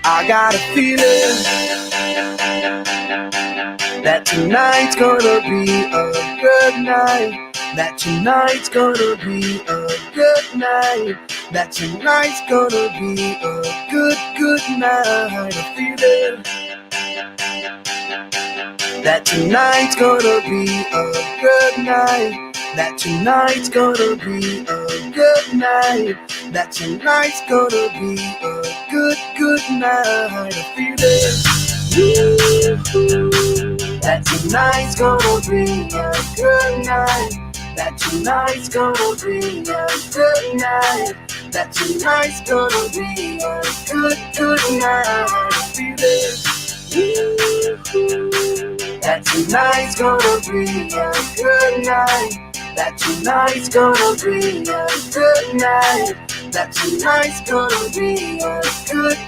I got a feeling that tonight's gonna be a good night. That tonight's gonna be a good night. That tonight's gonna be a good night. A feeling that tonight's gonna be a good night. That tonight's gonna be a good night. That tonight's gonna be a good night. A feeling that tonight's gonna be a good night. That tonight's gonna be a good night. That tonight's gonna be a good night. A feeling that tonight's gonna be a good night. That tonight's gonna be a good night. That tonight's gonna be a good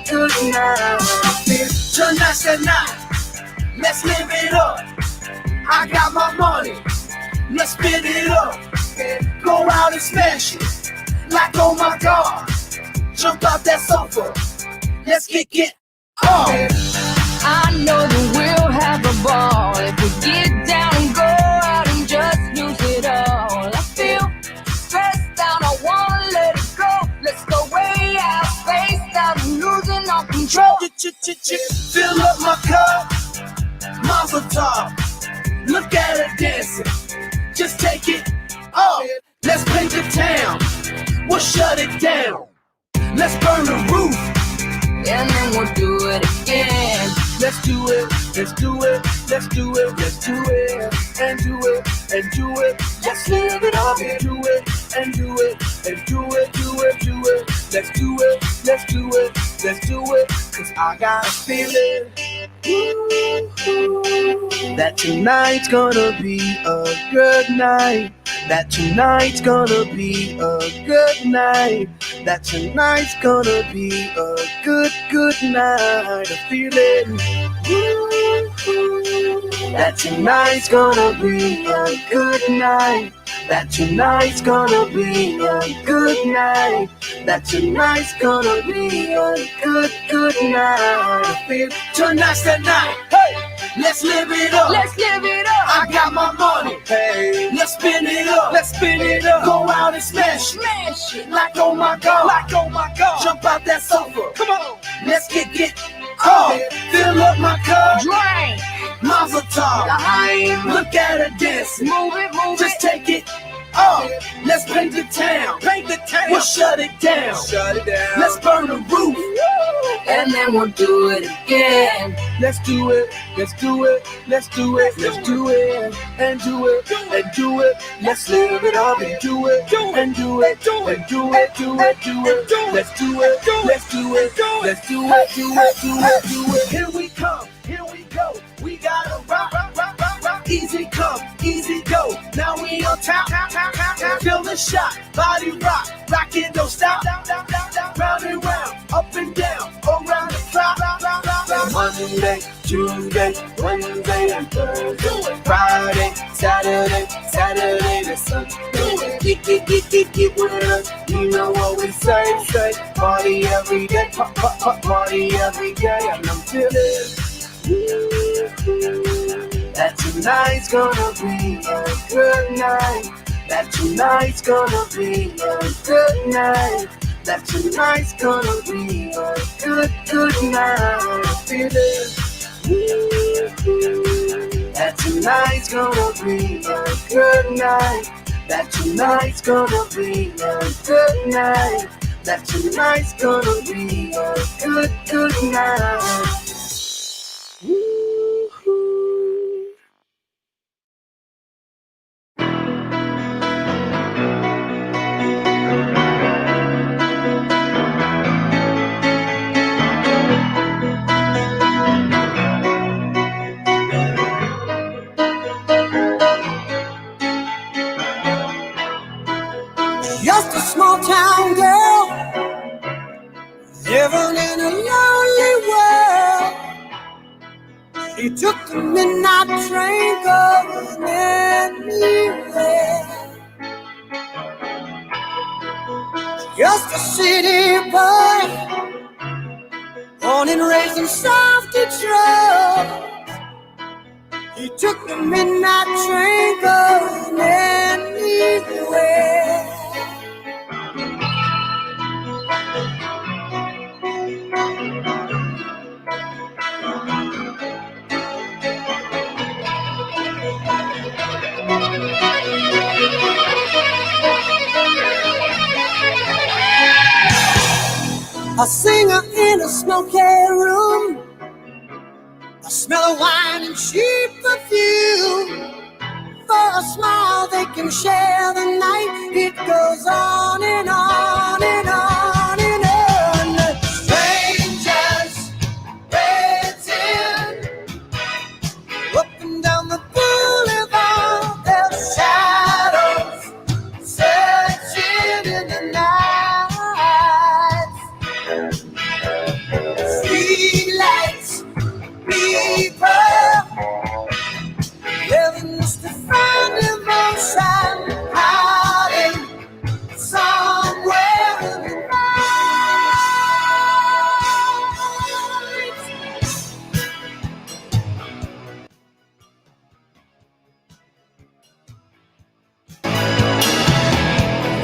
night. Tonight's the night. Let's live it up. I got my money. Let's spin it up. Go out and smash it. Like oh my God. Jump out that sofa. Let's kick it off. I know that we'll have a ball if we get down and go out and just lose it all. I feel stressed out, I wanna let it go. Let's go way out, spaced out, and losing all control. Fill up my cup, Mazel tov. Look at her dancing, just take it off. Let's paint the town, we'll shut it down. Let's burn the roof, and then we'll do it again. Let's do it, let's do it, let's do it, let's do it, and do it, and do it. Let's live it up and do it, and do it, and do it, do it, do it. Let's do it, let's do it, let's do it. Cause I got a feeling that tonight's gonna be a good night. That tonight's gonna be a good night. That tonight's gonna be a good night. A feeling that tonight's gonna be a good night. That tonight's gonna be a good night. That tonight's gonna be a good night. I feel tonight's the night. Hey, let's live it up. Let's live it up. I got my money. Hey, let's spin it up. Let's spin it up. Go out and smash it. Smash it. Like oh my God. Like oh my God. Jump out that sofa. Come on. Let's kick it off. Fill up my cup. Drink. Mazel tov. Look at her dancing. Move it, move Just it. take it off. Let's paint the town. Paint the town. We'll shut it down. Shut it down. Let's burn the roof. And then we'll do it again. Let's do it. Let's do it. Let's do it. Let's do it. And do it. And do it. Let's live it up and do it. And do it. And do it. Do it. Do it. Let's do it. Let's do it. Let's do it. Do it. Do it. Do it. Here we come. Here we go. We gotta rock, rock, rock, rock, rock. Easy come, easy go. Now we on top, top, top, top, top. Feel the shot, body rock, rock it, don't stop. Round and round, up and down, around the clock. Monday, Tuesday, Wednesday, and Thursday. Friday, Saturday, Saturday to Sunday. Get with us. You know what we say. Party every day, party every day, and I'm feeling that tonight's gonna be a good night. That tonight's gonna be a good night. That tonight's gonna be a good night. I feel it. That tonight's gonna be a good night. That tonight's gonna be a good night. That tonight's gonna be a good night. Just a small town girl living in a lonely world. She took the midnight train going anywhere. Just a city boy, born and raised in South Detroit. He took the midnight train going anywhere. A singer in a smoky room, a smell of wine and cheap perfume. For a smile they can share the night. It goes on and on and on and on. Strangers waiting up and down the boulevard. Their shadows searching in the night. Street lights, people living just to find emotion, hiding somewhere in the night.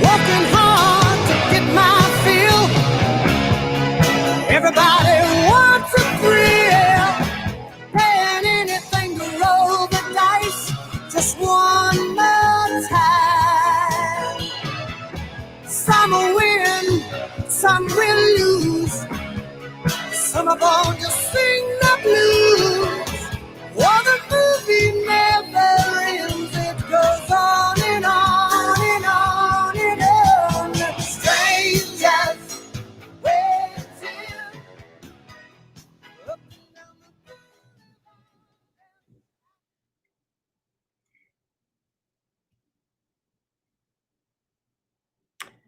Working hard to get my fill. Everybody wants a thrill. Paying anything to roll the dice just one more time. Some will win, some will lose. Some are born to sing the blues. Oh, the movie never ends. It goes on and on and on and on. Strangers waiting up and down the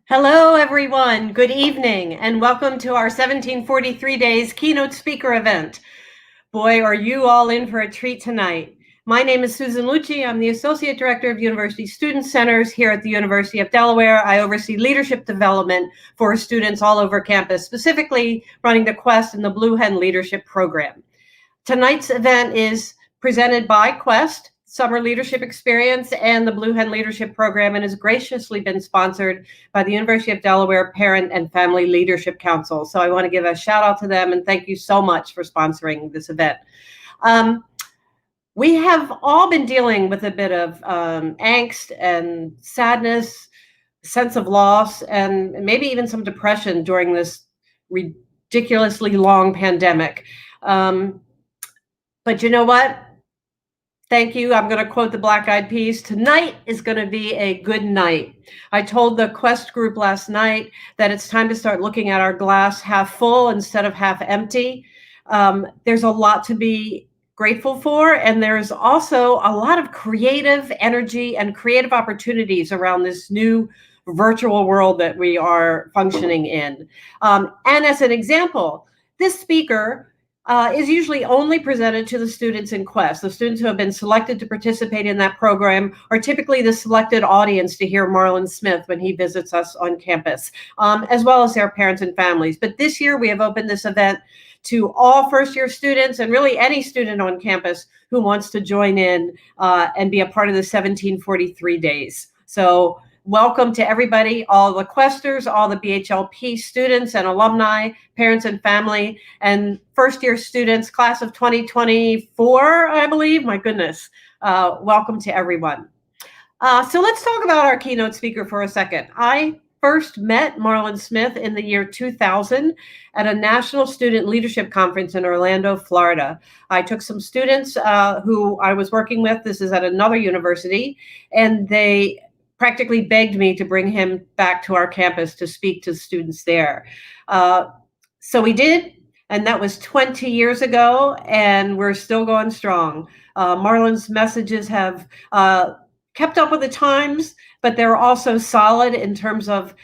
Hello, everyone. Good evening, and welcome to our 1743 Days Keynote Speaker event. Boy, are you all in for a treat tonight. My name is Susan Lucci. I'm the Associate Director of University Student Centers here at the University of Delaware. I oversee leadership development for students all over campus, specifically running the Quest and the Blue Hen Leadership Program. Tonight's event is presented by Quest, Summer Leadership Experience, and the Blue Hen Leadership Program, and has graciously been sponsored by the University of Delaware Parent and Family Leadership Council. So I want to give a shout out to them and thank you so much for sponsoring this event. We have all been dealing with a bit of angst and sadness, sense of loss, and maybe even some depression during this ridiculously long pandemic. But you know what? Thank you. I'm going to quote the Black Eyed Peas. Tonight is going to be a good night. I told the Quest group last night that it's time to start looking at our glass half full instead of half empty. There's a lot to be grateful for, and there's also a lot of creative energy and creative opportunities around this new virtual world that we are functioning in. And as an example, this speaker is usually only presented to the students in Quest. The students who have been selected to participate in that program are typically the selected audience to hear Marlon Smith when he visits us on campus, as well as their parents and families. But this year we have opened this event to all first-year students and really any student on campus who wants to join in and be a part of the 1743 days. So welcome to everybody, all the Questers, all the BHLP students and alumni, parents and family, and first-year students, class of 2024, I believe. My goodness. Welcome to everyone. So let's talk about our keynote speaker for a second. I first met Marlon Smith in the year 2000 at a National Student Leadership Conference in Orlando, Florida. I took some students who I was working with. This is at another university, and they practically begged me to bring him back to our campus to speak to students there. So we did, and that was 20 years ago, and we're still going strong. Marlon's messages have kept up with the times, but they're also solid in terms of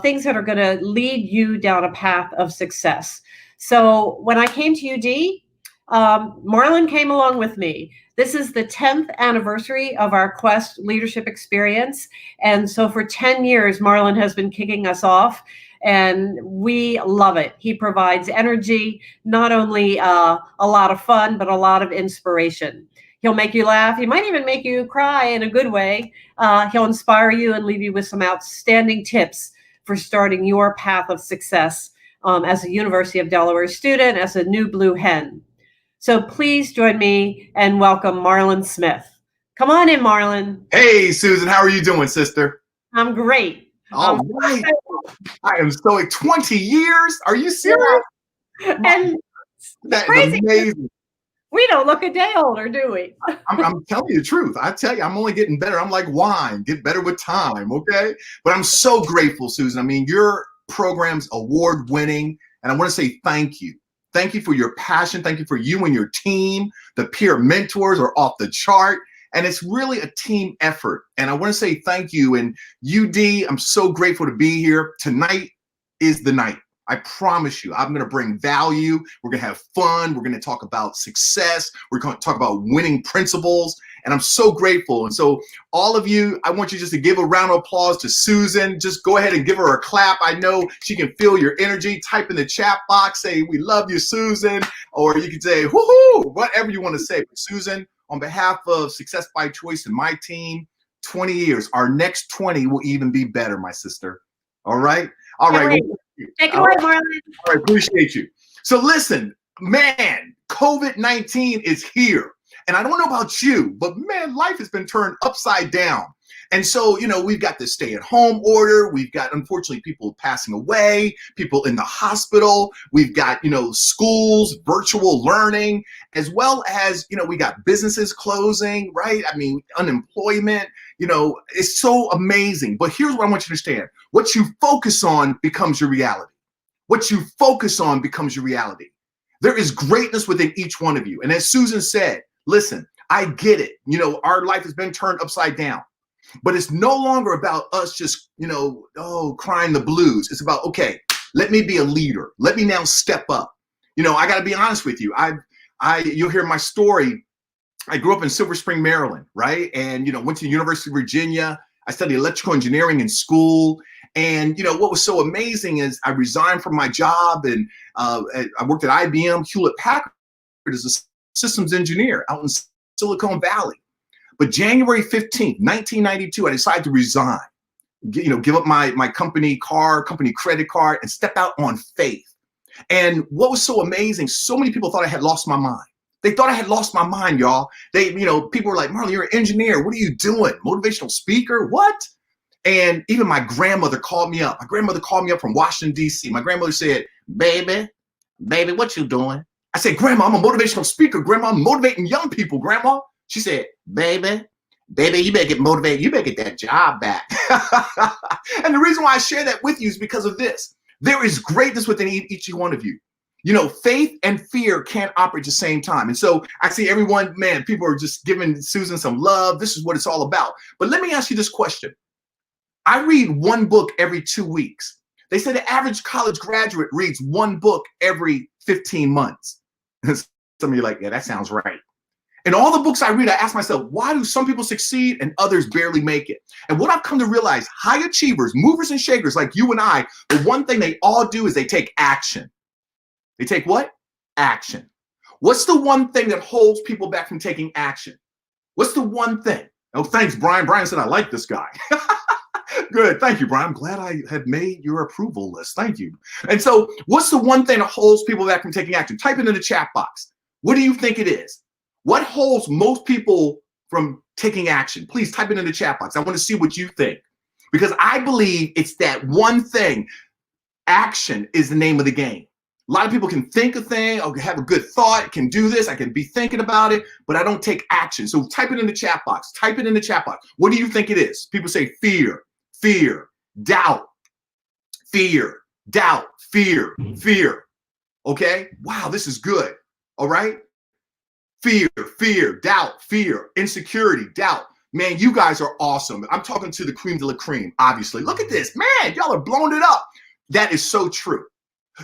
things that are going to lead you down a path of success. So when I came to UD, Marlon came along with me. This is the 10th anniversary of our Quest leadership experience. And so for 10 years, Marlon has been kicking us off, and we love it. He provides energy, not only a lot of fun, but a lot of inspiration. He'll make you laugh. He might even make you cry in a good way. He'll inspire you and leave you with some outstanding tips for starting your path of success as a University of Delaware student, as a new blue hen. So please join me and welcome Marlon Smith. Come on in, Marlon. Hey, Susan, how are you doing, sister? I'm great. All right. I am so 20 years. Are you serious? And That's crazy. amazing. We don't look a day older, do we? I'm telling you the truth. I tell you, I'm only getting better. I'm like wine, get better with time, okay? But I'm so grateful, Susan. I mean, your program's award-winning, and I want to say thank you. Thank you for your passion. Thank you for you and your team. The peer mentors are off the chart. And it's really a team effort. And I want to say thank you. And UD, I'm so grateful to be here. Tonight is the night. I promise you, I'm going to bring value. We're going to have fun. We're going to talk about success. We're going to talk about winning principles. And I'm so grateful. And so all of you, I want you just to give a round of applause to Susan. Just go ahead and give her a clap. I know she can feel your energy. Type in the chat box, say, we love you, Susan. Or you can say, woohoo, whatever you want to say. But Susan, on behalf of Success by Choice and my team, 20 years. Our next 20 will even be better, my sister. All right? All right. Take it away, Marlon. All right, appreciate you. So listen, man, COVID-19 is here. And I don't know about you, but man, life has been turned upside down. And so, you know, we've got the stay-at-home order. We've got, unfortunately, people passing away, people in the hospital. We've got, you know, schools, virtual learning, as well as, you know, we got businesses closing, right? I mean, unemployment, you know, it's so amazing. But here's what I want you to understand. What you focus on becomes your reality. What you focus on becomes your reality. There is greatness within each one of you. And as Susan said, listen, I get it. You know, our life has been turned upside down. But it's no longer about us just, you know, crying the blues. It's about, okay, let me be a leader. Let me now step up. You know, I got to be honest with you. You'll hear my story. I grew up in Silver Spring, Maryland, right? And, you know, went to the University of Virginia. I studied electrical engineering in school. And, you know, what was so amazing is I resigned from my job and I worked at IBM, Hewlett Packard as a systems engineer out in Silicon Valley. But January 15th, 1992, I decided to resign, you know, give up my company credit card and step out on faith. And what was so amazing, so many people thought I had lost my mind. They thought I had lost my mind, y'all. People were like, Marlon, you're an engineer. What are you doing? Motivational speaker? What? And even my grandmother called me up. My grandmother called me up from Washington, D.C. My grandmother said, baby, what you doing? I said, Grandma, I'm a motivational speaker. Grandma, I'm motivating young people, Grandma. She said, baby, you better get motivated. You better get that job back. And the reason why I share that with you is because of this. There is greatness within each one of you. You know, faith and fear can't operate at the same time. And so I see everyone, man, people are just giving Susan some love. This is what it's all about. But let me ask you this question. I read one book every 2 weeks. They say the average college graduate reads one book every 15 months. Some of you are like, yeah, that sounds right. In all the books I read, I ask myself, why do some people succeed and others barely make it? And what I've come to realize, high achievers, movers and shakers like you and I, the one thing they all do is they take action. They take what? Action. What's the one thing that holds people back from taking action? What's the one thing? Oh, thanks, Brian. Brian said, I like this guy. Good. Thank you, Brian. I'm glad I had made your approval list. Thank you. And so what's the one thing that holds people back from taking action? Type it in the chat box. What do you think it is? What holds most people from taking action? Please type it in the chat box. I want to see what you think, because I believe it's that one thing. Action is the name of the game. A lot of people can think a thing, or have a good thought, can do this, I can be thinking about it, but I don't take action. So type it in the chat box. Type it in the chat box. What do you think it is? People say fear, doubt, fear, fear. Okay? Wow, this is good. All right? Fear, doubt, fear, insecurity, doubt. Man, you guys are awesome. I'm talking to the cream de la cream, obviously. Look at this. Man, y'all are blowing it up. That is so true.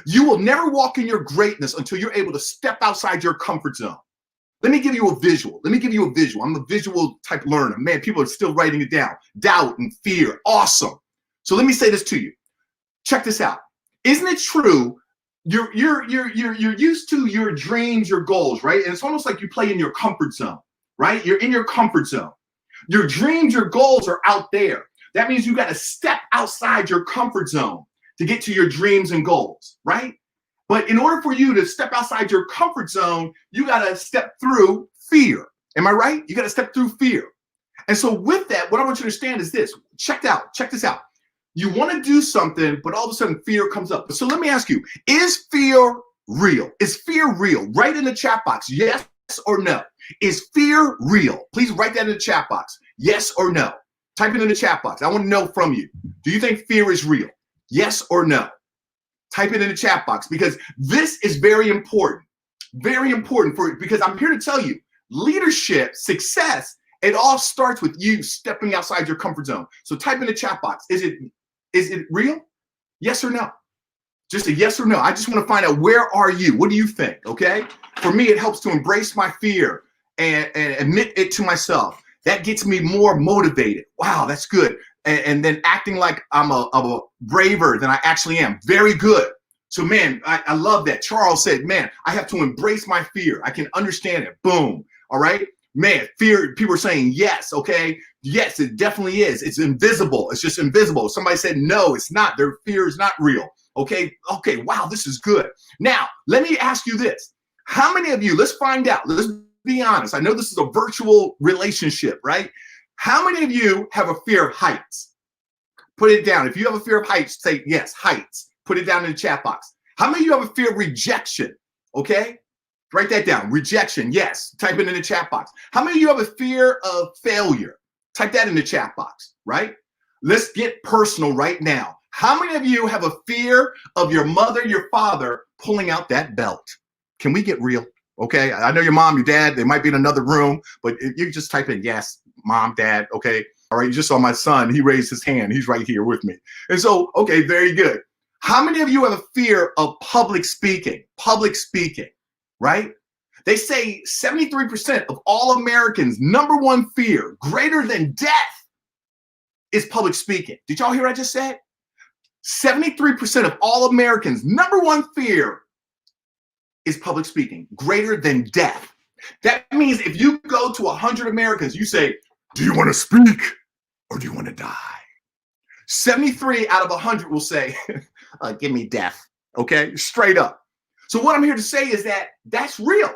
You will never walk in your greatness until you're able to step outside your comfort zone. Let me give you a visual. I'm a visual type learner. Man, people are still writing it down. Doubt and fear. Awesome. So let me say this to you. Check this out. Isn't it true? You're used to your dreams, your goals, right? And it's almost like you play in your comfort zone, right? You're in your comfort zone. Your dreams, your goals are out there. That means you got to step outside your comfort zone to get to your dreams and goals, right? But in order for you to step outside your comfort zone, you got to step through fear. Am I right? You got to step through fear. And so with that, what I want you to understand is this. Check this out. You want to do something, but all of a sudden fear comes up. So let me ask you, is fear real? Is fear real? Write in the chat box, yes or no. Is fear real? Please write that in the chat box, yes or no. Type it in the chat box. I want to know from you. Do you think fear is real? Yes or no? Type it in the chat box, because this is very important because I'm here to tell you, leadership, success, it all starts with you stepping outside your comfort zone. So type in the chat box. Is it real? Yes or no? Just a yes or no. I just want to find out, where are you? What do you think? Okay. For me, it helps to embrace my fear and admit it to myself. That gets me more motivated. Wow, that's good. And then acting like I'm a braver than I actually am. Very good. So man, I love that. Charles said, man, I have to embrace my fear. I can understand it. Boom. All right. Man, fear, people are saying yes, okay? Yes, it definitely is. It's invisible. It's just invisible. Somebody said, no, it's not. Their fear is not real. Okay, wow, this is good. Now, let me ask you this. How many of you, let's find out. Let's be honest. I know this is a virtual relationship, right? How many of you have a fear of heights? Put it down. If you have a fear of heights, say yes, heights. Put it down in the chat box. How many of you have a fear of rejection? Okay, write that down. Rejection, yes. Type it in the chat box. How many of you have a fear of failure? Type that in the chat box, right? Let's get personal right now. How many of you have a fear of your mother, your father pulling out that belt? Can we get real? Okay, I know your mom, your dad, they might be in another room, but you just type in yes, mom, dad, okay? All right, you just saw my son, he raised his hand. He's right here with me. And so, okay, very good. How many of you have a fear of public speaking? Public speaking, right? They say 73% of all Americans' number one fear, greater than death, is public speaking. Did y'all hear what I just said? 73% of all Americans' number one fear is public speaking, greater than death. That means if you go to 100 Americans, you say, do you want to speak or do you want to die? 73 out of 100 will say, give me death, okay? Straight up. So what I'm here to say is that that's real,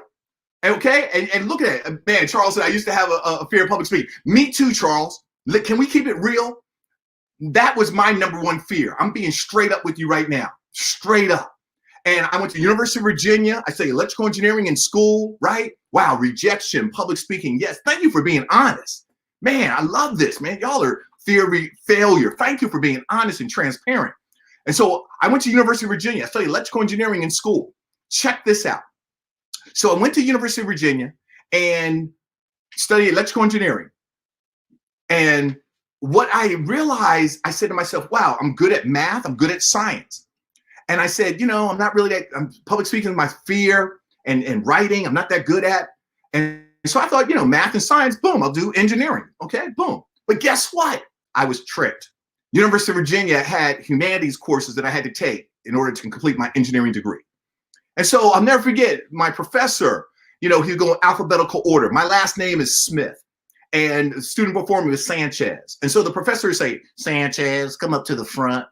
okay? And look at it. Man, Charles said, I used to have a fear of public speaking. Me too, Charles. Can we keep it real? That was my number one fear. I'm being straight up with you right now, straight up. And I went to the University of Virginia. I studied electrical engineering in school, right? Wow, rejection, public speaking. Yes, thank you for being honest. Man, I love this, man. Y'all are failure. Thank you for being honest and transparent. And so I went to University of Virginia. I studied electrical engineering in school. Check this out. So I went to University of Virginia and studied electrical engineering. And what I realized, I said to myself, wow, I'm good at math. I'm good at science. And I said, I'm not really public speaking is my fear, and writing, I'm not that good at. And so I thought, math and science, boom, I'll do engineering. Okay, boom. But guess what? I was tricked. University of Virginia had humanities courses that I had to take in order to complete my engineering degree. And so I'll never forget my professor, he would go in alphabetical order. My last name is Smith. And the student before me was Sanchez. And so the professor would say, Sanchez, come up to the front.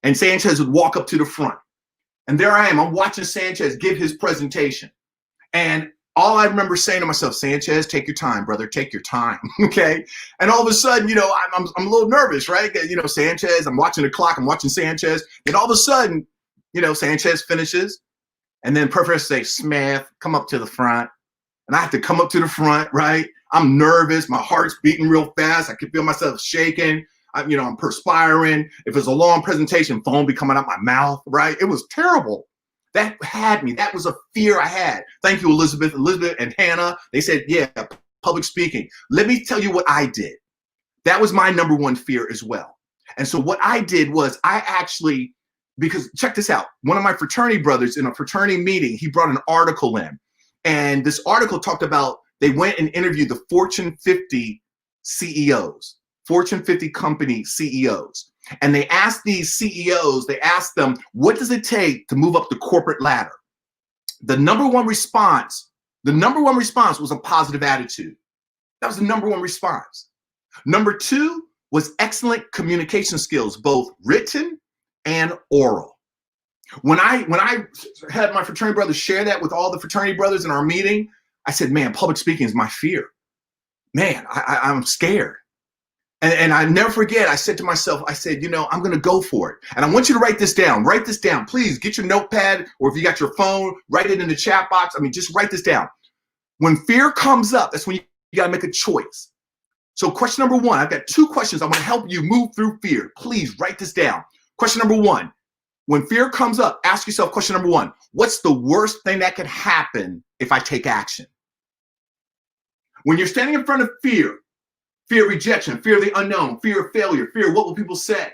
And Sanchez would walk up to the front. And there I am. I'm watching Sanchez give his presentation. And all I remember saying to myself, Sanchez, take your time, brother. Take your time. Okay. And all of a sudden, I'm a little nervous, right? Sanchez, I'm watching the clock. I'm watching Sanchez. And all of a sudden, Sanchez finishes. And then professor says, Smith, come up to the front. And I have to come up to the front, right? I'm nervous. My heart's beating real fast. I can feel myself shaking. I'm perspiring. If it's a long presentation, foam be coming out my mouth, right? It was terrible. That had me. That was a fear I had. Thank you, Elizabeth. Elizabeth and Hannah, they said, yeah, public speaking. Let me tell you what I did. That was my number one fear as well. And so what I did was I actually because check this out. One of my fraternity brothers in a fraternity meeting, he brought an article in. And this article talked about, they went and interviewed the Fortune 50 CEOs, Fortune 50 company CEOs. And they asked these CEOs, they asked them, what does it take to move up the corporate ladder? The number one response was a positive attitude. That was the number one response. Number two was excellent communication skills, both written and oral. When I had my fraternity brothers share that with all the fraternity brothers in our meeting, I said, man, public speaking is my fear. Man, I'm scared. And I never forget, I said to myself, I said, you know, I'm going to go for it. And I want you to write this down. Write this down. Please get your notepad, or if you got your phone, write it in the chat box. I mean, just write this down. When fear comes up, that's when you got to make a choice. So question number one, I've got two questions. I want to help you move through fear. Please write this down. Question number one, when fear comes up, ask yourself question number one, what's the worst thing that could happen if I take action? When you're standing in front of fear of rejection, fear of the unknown, fear of failure, fear of what will people say,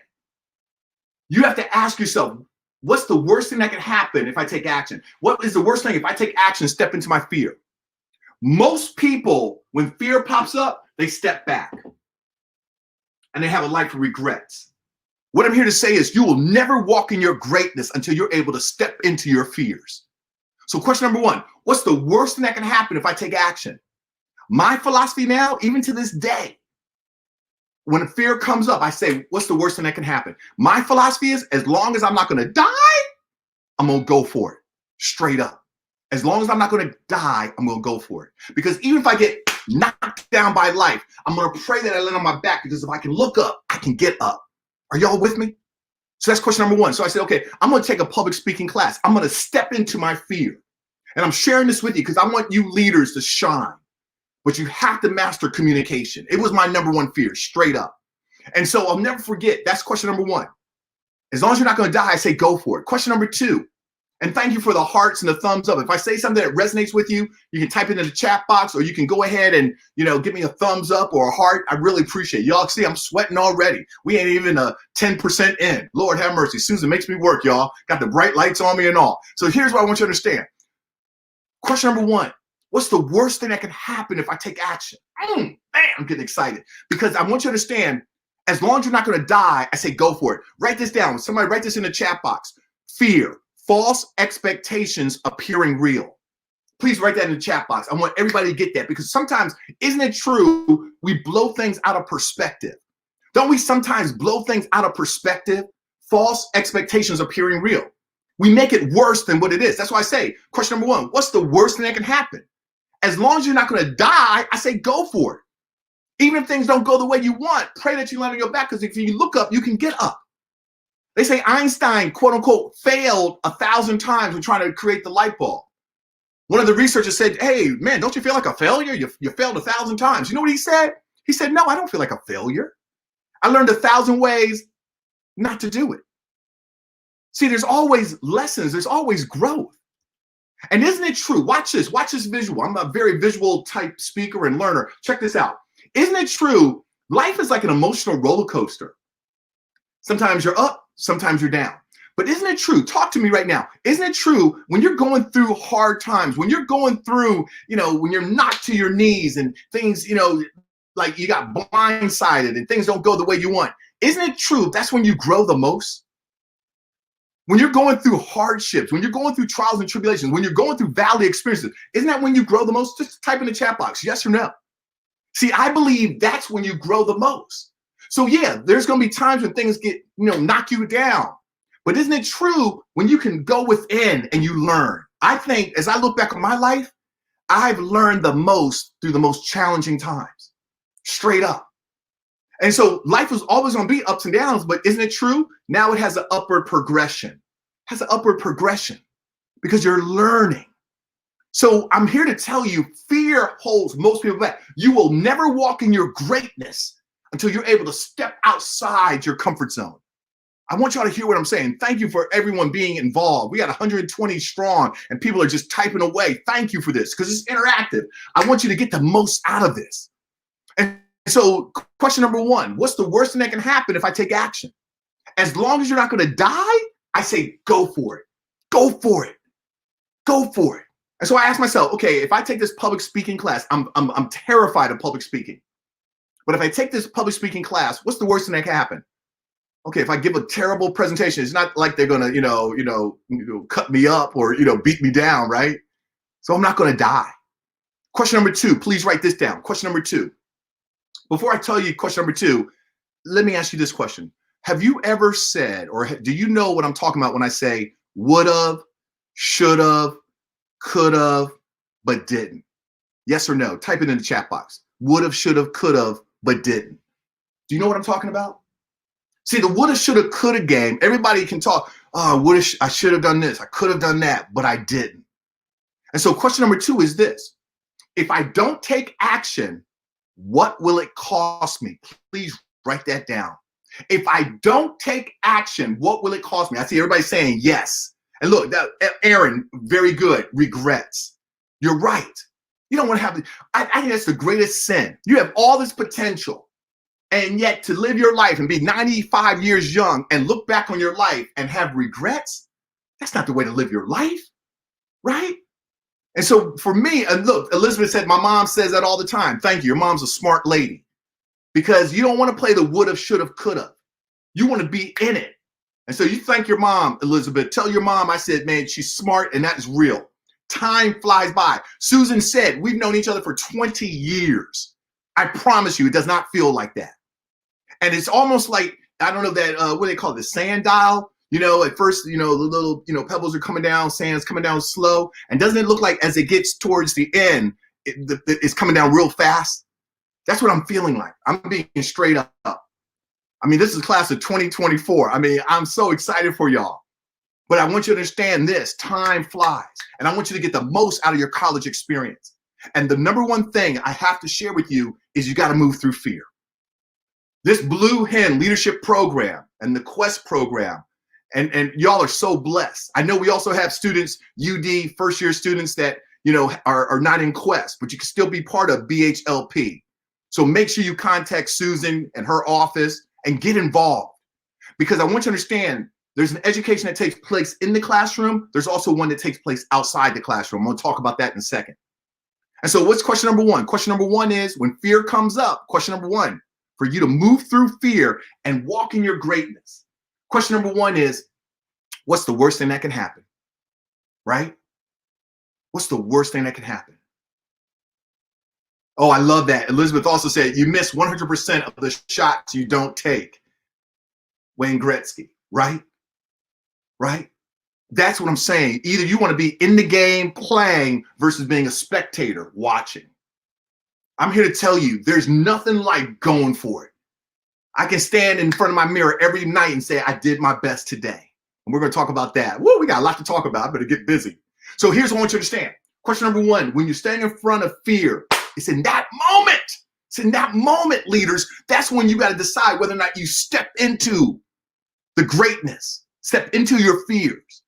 you have to ask yourself, what's the worst thing that could happen if I take action? What is the worst thing if I take action, step into my fear? Most people, when fear pops up, they step back and they have a life of regrets. What I'm here to say is you will never walk in your greatness until you're able to step into your fears. So question number one, what's the worst thing that can happen if I take action? My philosophy now, even to this day, when fear comes up, I say, what's the worst thing that can happen? My philosophy is, as long as I'm not going to die, I'm going to go for it, straight up. As long as I'm not going to die, I'm going to go for it. Because even if I get knocked down by life, I'm going to pray that I land on my back, because if I can look up, I can get up. Are y'all with me? So that's question number one. So I said, okay, I'm going to take a public speaking class. I'm going to step into my fear. And I'm sharing this with you because I want you leaders to shine. But you have to master communication. It was my number one fear, straight up. And so I'll never forget, that's question number one. As long as you're not going to die, I say go for it. Question number two, and thank you for the hearts and the thumbs up. If I say something that resonates with you, you can type it in the chat box, or you can go ahead and, you know, give me a thumbs up or a heart. I really appreciate it. Y'all see, I'm sweating already. We ain't even 10% in. Lord have mercy. Susan makes me work, y'all. Got the bright lights on me and all. So here's what I want you to understand. Question number one. What's the worst thing that can happen if I take action? Man, I'm getting excited because I want you to understand, as long as you're not going to die, I say go for it. Write this down. Somebody write this in the chat box. Fear, false expectations appearing real. Please write that in the chat box. I want everybody to get that, because sometimes, isn't it true, we blow things out of perspective? Don't we sometimes blow things out of perspective? False expectations appearing real. We make it worse than what it is. That's why I say, question number one, what's the worst thing that can happen? As long as you're not going to die, I say go for it. Even if things don't go the way you want, pray that you land on your back, because if you look up, you can get up. They say Einstein, quote unquote, failed 1,000 times when trying to create the light bulb. One of the researchers said, hey, man, don't you feel like a failure? You failed 1,000 times. You know what he said? He said, no, I don't feel like a failure. I learned 1,000 ways not to do it. See, there's always lessons. There's always growth. And isn't it true? Watch this visual. I'm a very visual type speaker and learner. Check this out. Isn't it true? Life is like an emotional roller coaster. Sometimes you're up, sometimes you're down. But isn't it true? Talk to me right now. Isn't it true when you're going through hard times, when you're going through, when you're knocked to your knees and things, like you got blindsided and things don't go the way you want? Isn't it true that's when you grow the most? When you're going through hardships, when you're going through trials and tribulations, when you're going through valley experiences, isn't that when you grow the most? Just type in the chat box, yes or no. See, I believe that's when you grow the most. So yeah, there's going to be times when things get, knock you down. But isn't it true when you can go within and you learn? I think as I look back on my life, I've learned the most through the most challenging times, straight up. And so life was always going to be ups and downs, but isn't it true? Now it has an upward progression. It has an upward progression because you're learning. So I'm here to tell you, fear holds most people back. You will never walk in your greatness until you're able to step outside your comfort zone. I want y'all to hear what I'm saying. Thank you for everyone being involved. We got 120 strong and people are just typing away. Thank you for this because it's interactive. I want you to get the most out of this. And so question number one, what's the worst thing that can happen if I take action? As long as you're not going to die, I say, go for it. Go for it. Go for it. And so I asked myself, okay, if I take this public speaking class, I'm terrified of public speaking. But if I take this public speaking class, what's the worst thing that can happen? Okay, if I give a terrible presentation, it's not like they're gonna, cut me up or beat me down, right? So I'm not gonna die. Question number 2, please write this down. Question number 2. Before I tell you question number 2, let me ask you this question. Have you ever said, or do you know what I'm talking about when I say would've, should've, could've, but didn't? Yes or no? Type it in the chat box. Would've, should've, could've, but didn't. Do you know what I'm talking about? See, the woulda, shoulda, coulda game, everybody can talk, oh, I should have done this, I could have done that, but I didn't. And so question number 2 is this. If I don't take action, what will it cost me? Please write that down. If I don't take action, what will it cost me? I see everybody saying yes. And look, Aaron, very good, regrets. You're right. You don't want to have, I think that's the greatest sin. You have all this potential, and yet to live your life and be 95 years young and look back on your life and have regrets, that's not the way to live your life, right? And so for me, and look, Elizabeth said, my mom says that all the time. Thank you. Your mom's a smart lady, because you don't want to play the woulda, shoulda, coulda. You want to be in it. And so you thank your mom, Elizabeth. Tell your mom I said, man, she's smart, and that is real. Time flies by. Susan said, we've known each other for 20 years. I promise you, it does not feel like that. And it's almost like, I don't know that, what do they call it, the sand dial? At first, the little, pebbles are coming down, sand's coming down slow. And doesn't it look like as it gets towards the end, it's coming down real fast? That's what I'm feeling like. I'm being straight up. I mean, this is class of 2024. I mean, I'm so excited for y'all. But I want you to understand this, time flies. And I want you to get the most out of your college experience. And the number one thing I have to share with you is you got to move through fear. This Blue Hen Leadership Program and the Quest program, and y'all are so blessed. I know we also have students, UD, first-year students that, are not in Quest, but you can still be part of BHLP. So make sure you contact Susan and her office and get involved. Because I want you to understand, there's an education that takes place in the classroom. There's also one that takes place outside the classroom. I'm going to talk about that in a second. And so what's question number 1? Question number 1 is, when fear comes up, question number 1, for you to move through fear and walk in your greatness. Question number 1 is, what's the worst thing that can happen? Right? What's the worst thing that can happen? Oh, I love that. Elizabeth also said, you miss 100% of the shots you don't take. Wayne Gretzky, right? Right? That's what I'm saying. Either you want to be in the game playing versus being a spectator watching. I'm here to tell you, there's nothing like going for it. I can stand in front of my mirror every night and say, I did my best today. And we're going to talk about that. Woo, we got a lot to talk about. I better get busy. So here's what I want you to understand. Question number 1, when you're standing in front of fear, it's in that moment. It's in that moment, leaders. That's when you got to decide whether or not you step into the greatness, step into your fears.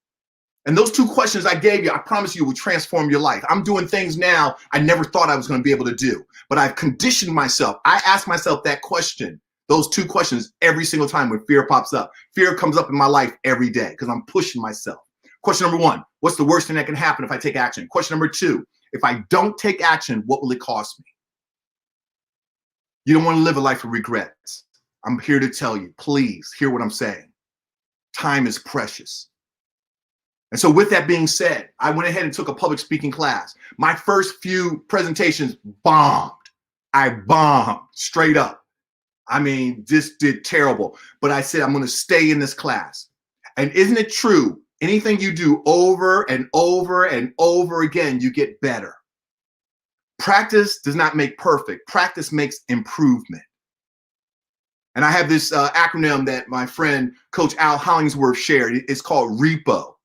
And those 2 questions I gave you, I promise you will transform your life. I'm doing things now I never thought I was going to be able to do, but I've conditioned myself. I ask myself that question, those 2 questions every single time when fear pops up. Fear comes up in my life every day because I'm pushing myself. Question number 1, what's the worst thing that can happen if I take action? Question number 2, if I don't take action, what will it cost me? You don't want to live a life of regrets. I'm here to tell you, please hear what I'm saying. Time is precious. And so with that being said, I went ahead and took a public speaking class. My first few presentations bombed. I bombed straight up. I mean, this did terrible. But I said, I'm going to stay in this class. And isn't it true? Anything you do over and over and over again, you get better. Practice does not make perfect. Practice makes improvement. And I have this acronym that my friend, Coach Al Hollingsworth, shared. It's called REPO.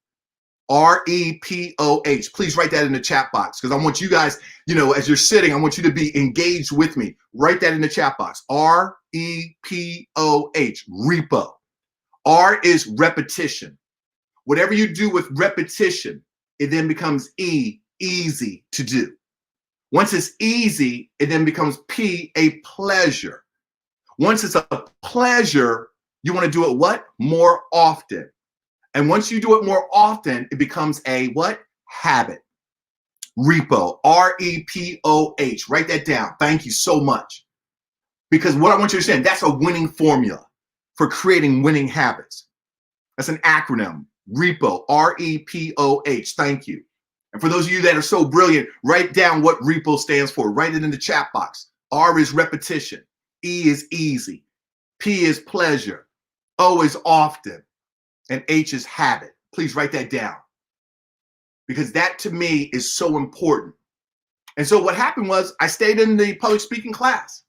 REPOH. Please write that in the chat box because I want you guys, as you're sitting, I want you to be engaged with me. Write that in the chat box. REPOH. REPO. R is repetition. Whatever you do with repetition, it then becomes easy to do. Once it's easy, it then becomes a pleasure. Once it's a pleasure, you want to do it what? More often. And once you do it more often, it becomes a what? Habit. Repo, R-E-P-O-H. Write that down. Thank you so much. Because what I want you to understand, that's a winning formula for creating winning habits. That's an acronym. Repo, R-E-P-O-H. Thank you. And for those of you that are so brilliant, write down what repo stands for. Write it in the chat box. R is repetition. E is easy. P is pleasure. O is often. And H is habit. Please write that down. Because that to me is so important. And so what happened was I stayed in the public speaking class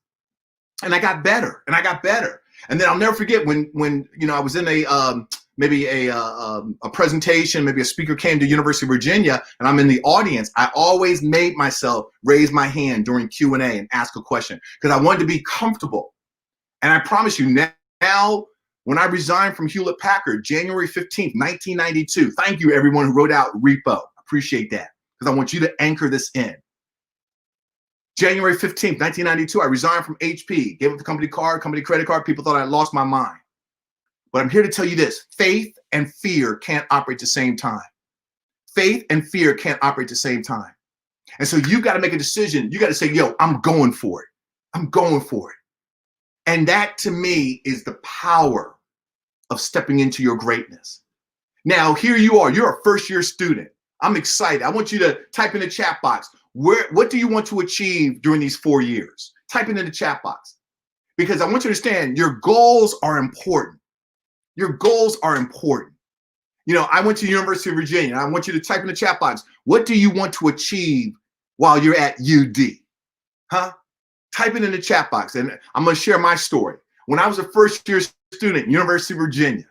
and I got better and I got better. And then I'll never forget when you know I was in maybe a presentation, maybe a speaker came to University of Virginia and I'm in the audience. I always made myself raise my hand during Q&A and ask a question because I wanted to be comfortable. And I promise you now, when I resigned from Hewlett Packard, January 15th, 1992, thank you everyone who wrote out repo. Appreciate that because I want you to anchor this in. January 15th, 1992, I resigned from HP, gave up the company credit card. People thought I had lost my mind. But I'm here to tell you this, faith and fear can't operate at the same time. Faith and fear can't operate at the same time. And so you got to make a decision. You got to say, yo, I'm going for it. I'm going for it. And that to me is the power of stepping into your greatness. Now, here you are. You're a first-year student. I'm excited. I want you to type in the chat box. What do you want to achieve during these 4 years? Type it in the chat box. Because I want you to understand your goals are important. Your goals are important. You know, I went to the University of Virginia. And I want you to type in the chat box. What do you want to achieve while you're at UD? Huh? Type it in the chat box. And I'm going to share my story. When I was a first-year student at University of Virginia,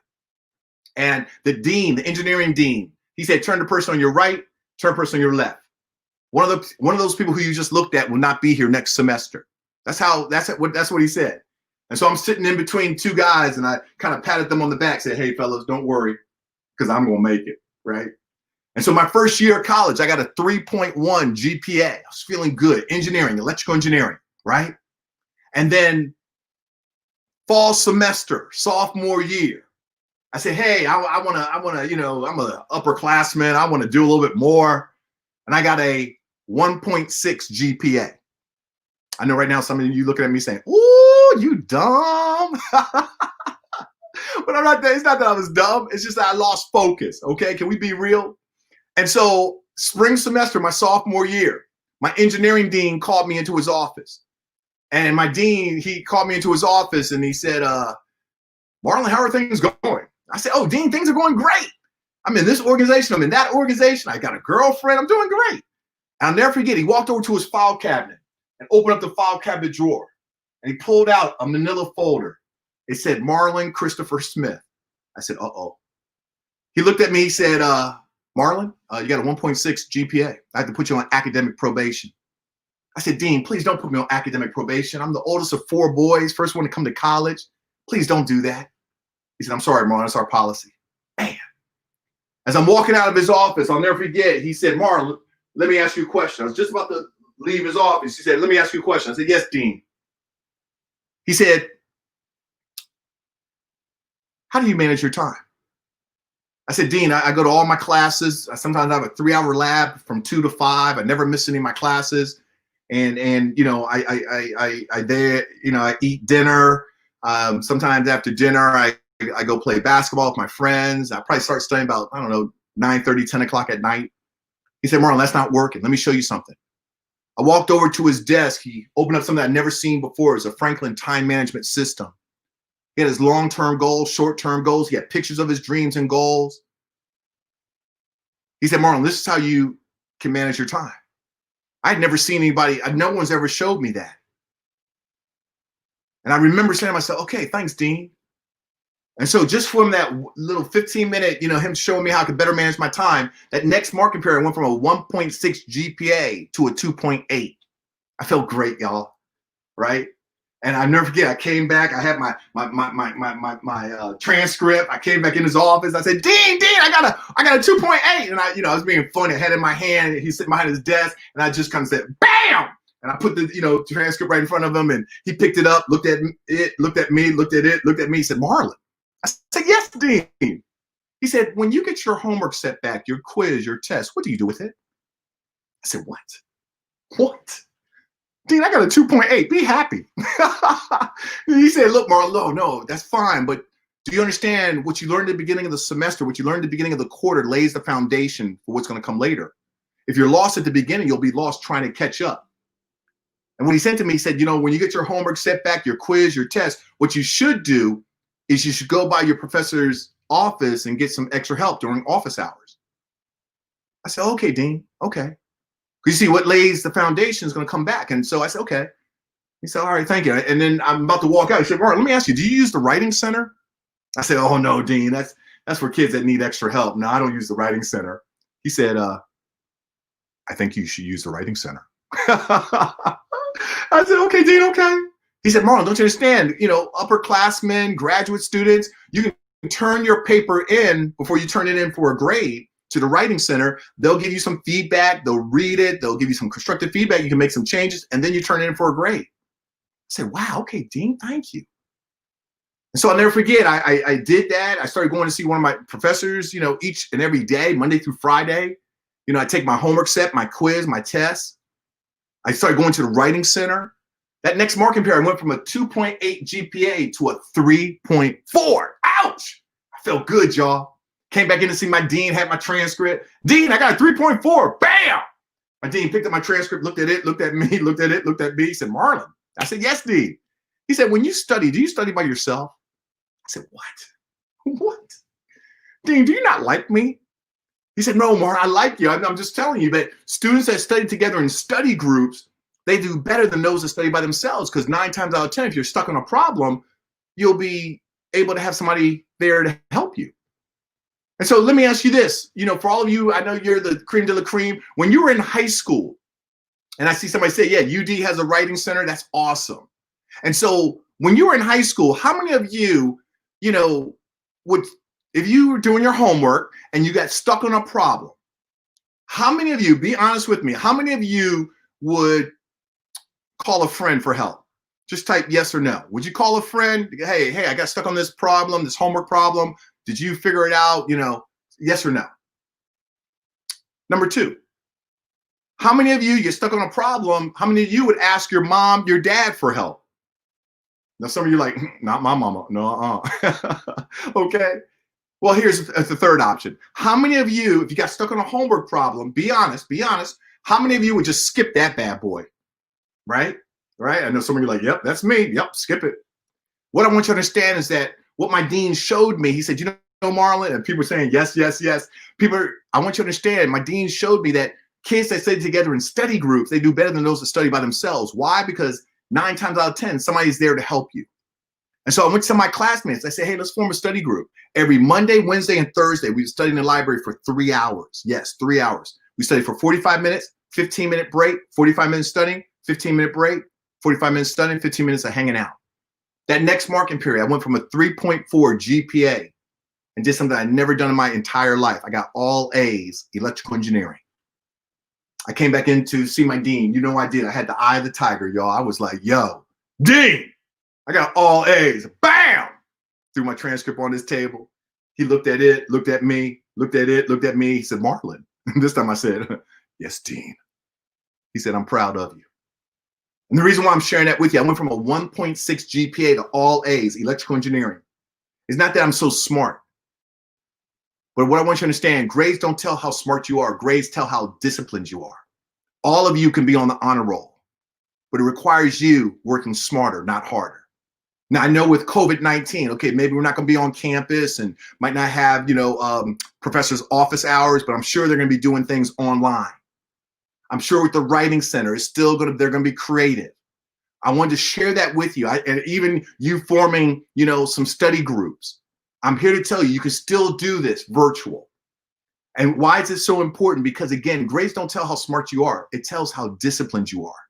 and the dean, the engineering dean, he said, turn the person on your right, turn the person on your left. One of those people who you just looked at will not be here next semester. That's what he said. And so I'm sitting in between two guys and I kind of patted them on the back, said, hey fellas, don't worry, because I'm gonna make it, right? And so my first year of college, I got a 3.1 GPA. I was feeling good, engineering, electrical engineering, right? And then fall semester, sophomore year, I said, hey, I wanna, you know, I'm an upperclassman. I want to do a little bit more. And I got a 1.6 GPA. I know right now some of you looking at me saying, ooh, you dumb. But I'm not, it's not that I was dumb. It's just that I lost focus. Okay, can we be real? And so spring semester, my sophomore year, my engineering dean called me into his office. And my dean, he called me into his office and he said, Marlon, how are things going? I said, oh, dean, things are going great. I'm in this organization. I'm in that organization. I got a girlfriend. I'm doing great. And I'll never forget, he walked over to his file cabinet and opened up the file cabinet drawer. And he pulled out a manila folder. It said, Marlon Christopher Smith. I said, uh-oh. He looked at me. He said, Marlon, you got a 1.6 GPA. I have to put you on academic probation. I said, Dean, please don't put me on academic probation. I'm the oldest of 4 boys, first one to come to college. Please don't do that. He said, I'm sorry, Marlon, that's our policy. Man. As I'm walking out of his office, I'll never forget, he said, Marlon, let me ask you a question. I was just about to leave his office. He said, let me ask you a question. I said, yes, Dean. He said, how do you manage your time? I said, Dean, I go to all my classes. Sometimes I have a 3-hour lab from 2 to 5. I never miss any of my classes. And you know, I eat dinner. Sometimes after dinner, I go play basketball with my friends. I probably start studying about, I don't know, 9:30, 10 o'clock at night. He said, Marlon, that's not working. Let me show you something. I walked over to his desk. He opened up something I'd never seen before. It was a Franklin time management system. He had his long-term goals, short-term goals. He had pictures of his dreams and goals. He said, Marlon, this is how you can manage your time. I'd never seen anybody, no one's ever showed me that. And I remember saying to myself, okay, thanks, Dean. And so just from that little 15-minute, you know, him showing me how I could better manage my time, that next marking period went from a 1.6 GPA to a 2.8. I felt great, y'all, right? And I never forget, I came back, I had my transcript. I came back in his office. I said, Dean, I got a 2.8. And I was being funny. I had it in my hand. He's sitting behind his desk. And I just kind of said, bam! And I put the, transcript right in front of him. And he picked it up, looked at it, looked at me, looked at it, looked at me. He said, Marlon. I said, yes, Dean. He said, when you get your homework set back, your quiz, your test, what do you do with it? I said, what? What? Dean, I got a 2.8. Be happy. He said, look, Marlon, no, that's fine. But do you understand what you learned at the beginning of the semester, what you learned at the beginning of the quarter lays the foundation for what's going to come later. If you're lost at the beginning, you'll be lost trying to catch up. And what he said to me, he said, when you get your homework set back, your quiz, your test, what you should do is you should go by your professor's office and get some extra help during office hours. I said, okay, Dean, okay. You see, what lays the foundation is going to come back. And so I said, okay. He said, all right, thank you. And then I'm about to walk out. He said, Marlon, let me ask you, do you use the writing center? I said, oh, no, Dean, that's for kids that need extra help. No, I don't use the writing center. He said, I think you should use the writing center. I said, okay, Dean, okay. He said, Marlon, don't you understand? Upperclassmen, graduate students, you can turn your paper in before you turn it in for a grade to the writing center. They'll give you some feedback. They'll read it. They'll give you some constructive feedback. You can make some changes, and then you turn it in for a grade. I said, wow, okay, Dean, thank you. And so I'll never forget, I did that. I started going to see one of my professors, each and every day, Monday through Friday. I take my homework set, my quiz, my tests. I started going to the writing center. That next marking period, I went from a 2.8 GPA to a 3.4. Ouch! I felt good, y'all. Came back in to see my dean, had my transcript. Dean, I got a 3.4. Bam! My dean picked up my transcript, looked at it, looked at me, looked at it, looked at me. He said, Marlon. I said, yes, Dean. He said, when you study, do you study by yourself? I said, what? What? Dean, do you not like me? He said, no, Marlon, I like you. I'm just telling you that students that study together in study groups, they do better than those that study by themselves, because 9 times out of 10, if you're stuck on a problem, you'll be able to have somebody there to help you. And so let me ask you this, for all of you, I know you're the cream de la cream. When you were in high school, and I see somebody say, yeah, UD has a writing center, that's awesome. And so when you were in high school, how many of you, would, if you were doing your homework and you got stuck on a problem, how many of you, be honest with me, how many of you would call a friend for help? Just type yes or no. Would you call a friend? Hey, I got stuck on this problem, this homework problem. Did you figure it out? Yes or no? Number 2, how many of you, you're stuck on a problem, how many of you would ask your mom, your dad for help? Now, some of you are like, not my mama. No, okay. Well, here's the third option. How many of you, if you got stuck on a homework problem, be honest, how many of you would just skip that bad boy? Right? I know some of you are like, yep, that's me. Yep, skip it. What I want you to understand is that what my dean showed me, he said, Marlon, and people are saying, yes. I want you to understand, my dean showed me that kids that study together in study groups, they do better than those that study by themselves. Why? Because 9 times out of 10, somebody's there to help you. And so I went to my classmates. I said, hey, let's form a study group. Every Monday, Wednesday, and Thursday, we study in the library for 3 hours. Yes, 3 hours. We study for 45 minutes, 15-minute break, 45 minutes studying, 15-minute break, 45 minutes studying, 15 minutes of hanging out. That next marking period, I went from a 3.4 GPA and did something I'd never done in my entire life. I got all A's, electrical engineering. I came back in to see my dean. I did. I had the eye of the tiger, y'all. I was like, yo, Dean, I got all A's. Bam! Threw my transcript on his table. He looked at it, looked at me, looked at it, looked at me. He said, Marlon. This time I said, yes, Dean. He said, I'm proud of you. And the reason why I'm sharing that with you, I went from a 1.6 GPA to all A's, electrical engineering. It's not that I'm so smart. But what I want you to understand, grades don't tell how smart you are. Grades tell how disciplined you are. All of you can be on the honor roll, but it requires you working smarter, not harder. Now, I know with COVID-19, okay, maybe we're not going to be on campus and might not have, professors' office hours, but I'm sure they're going to be doing things online. I'm sure with the writing center, they're going to be creative. I wanted to share that with you. And even you forming, some study groups. I'm here to tell you, you can still do this virtual. And why is it so important? Because again, grades don't tell how smart you are. It tells how disciplined you are.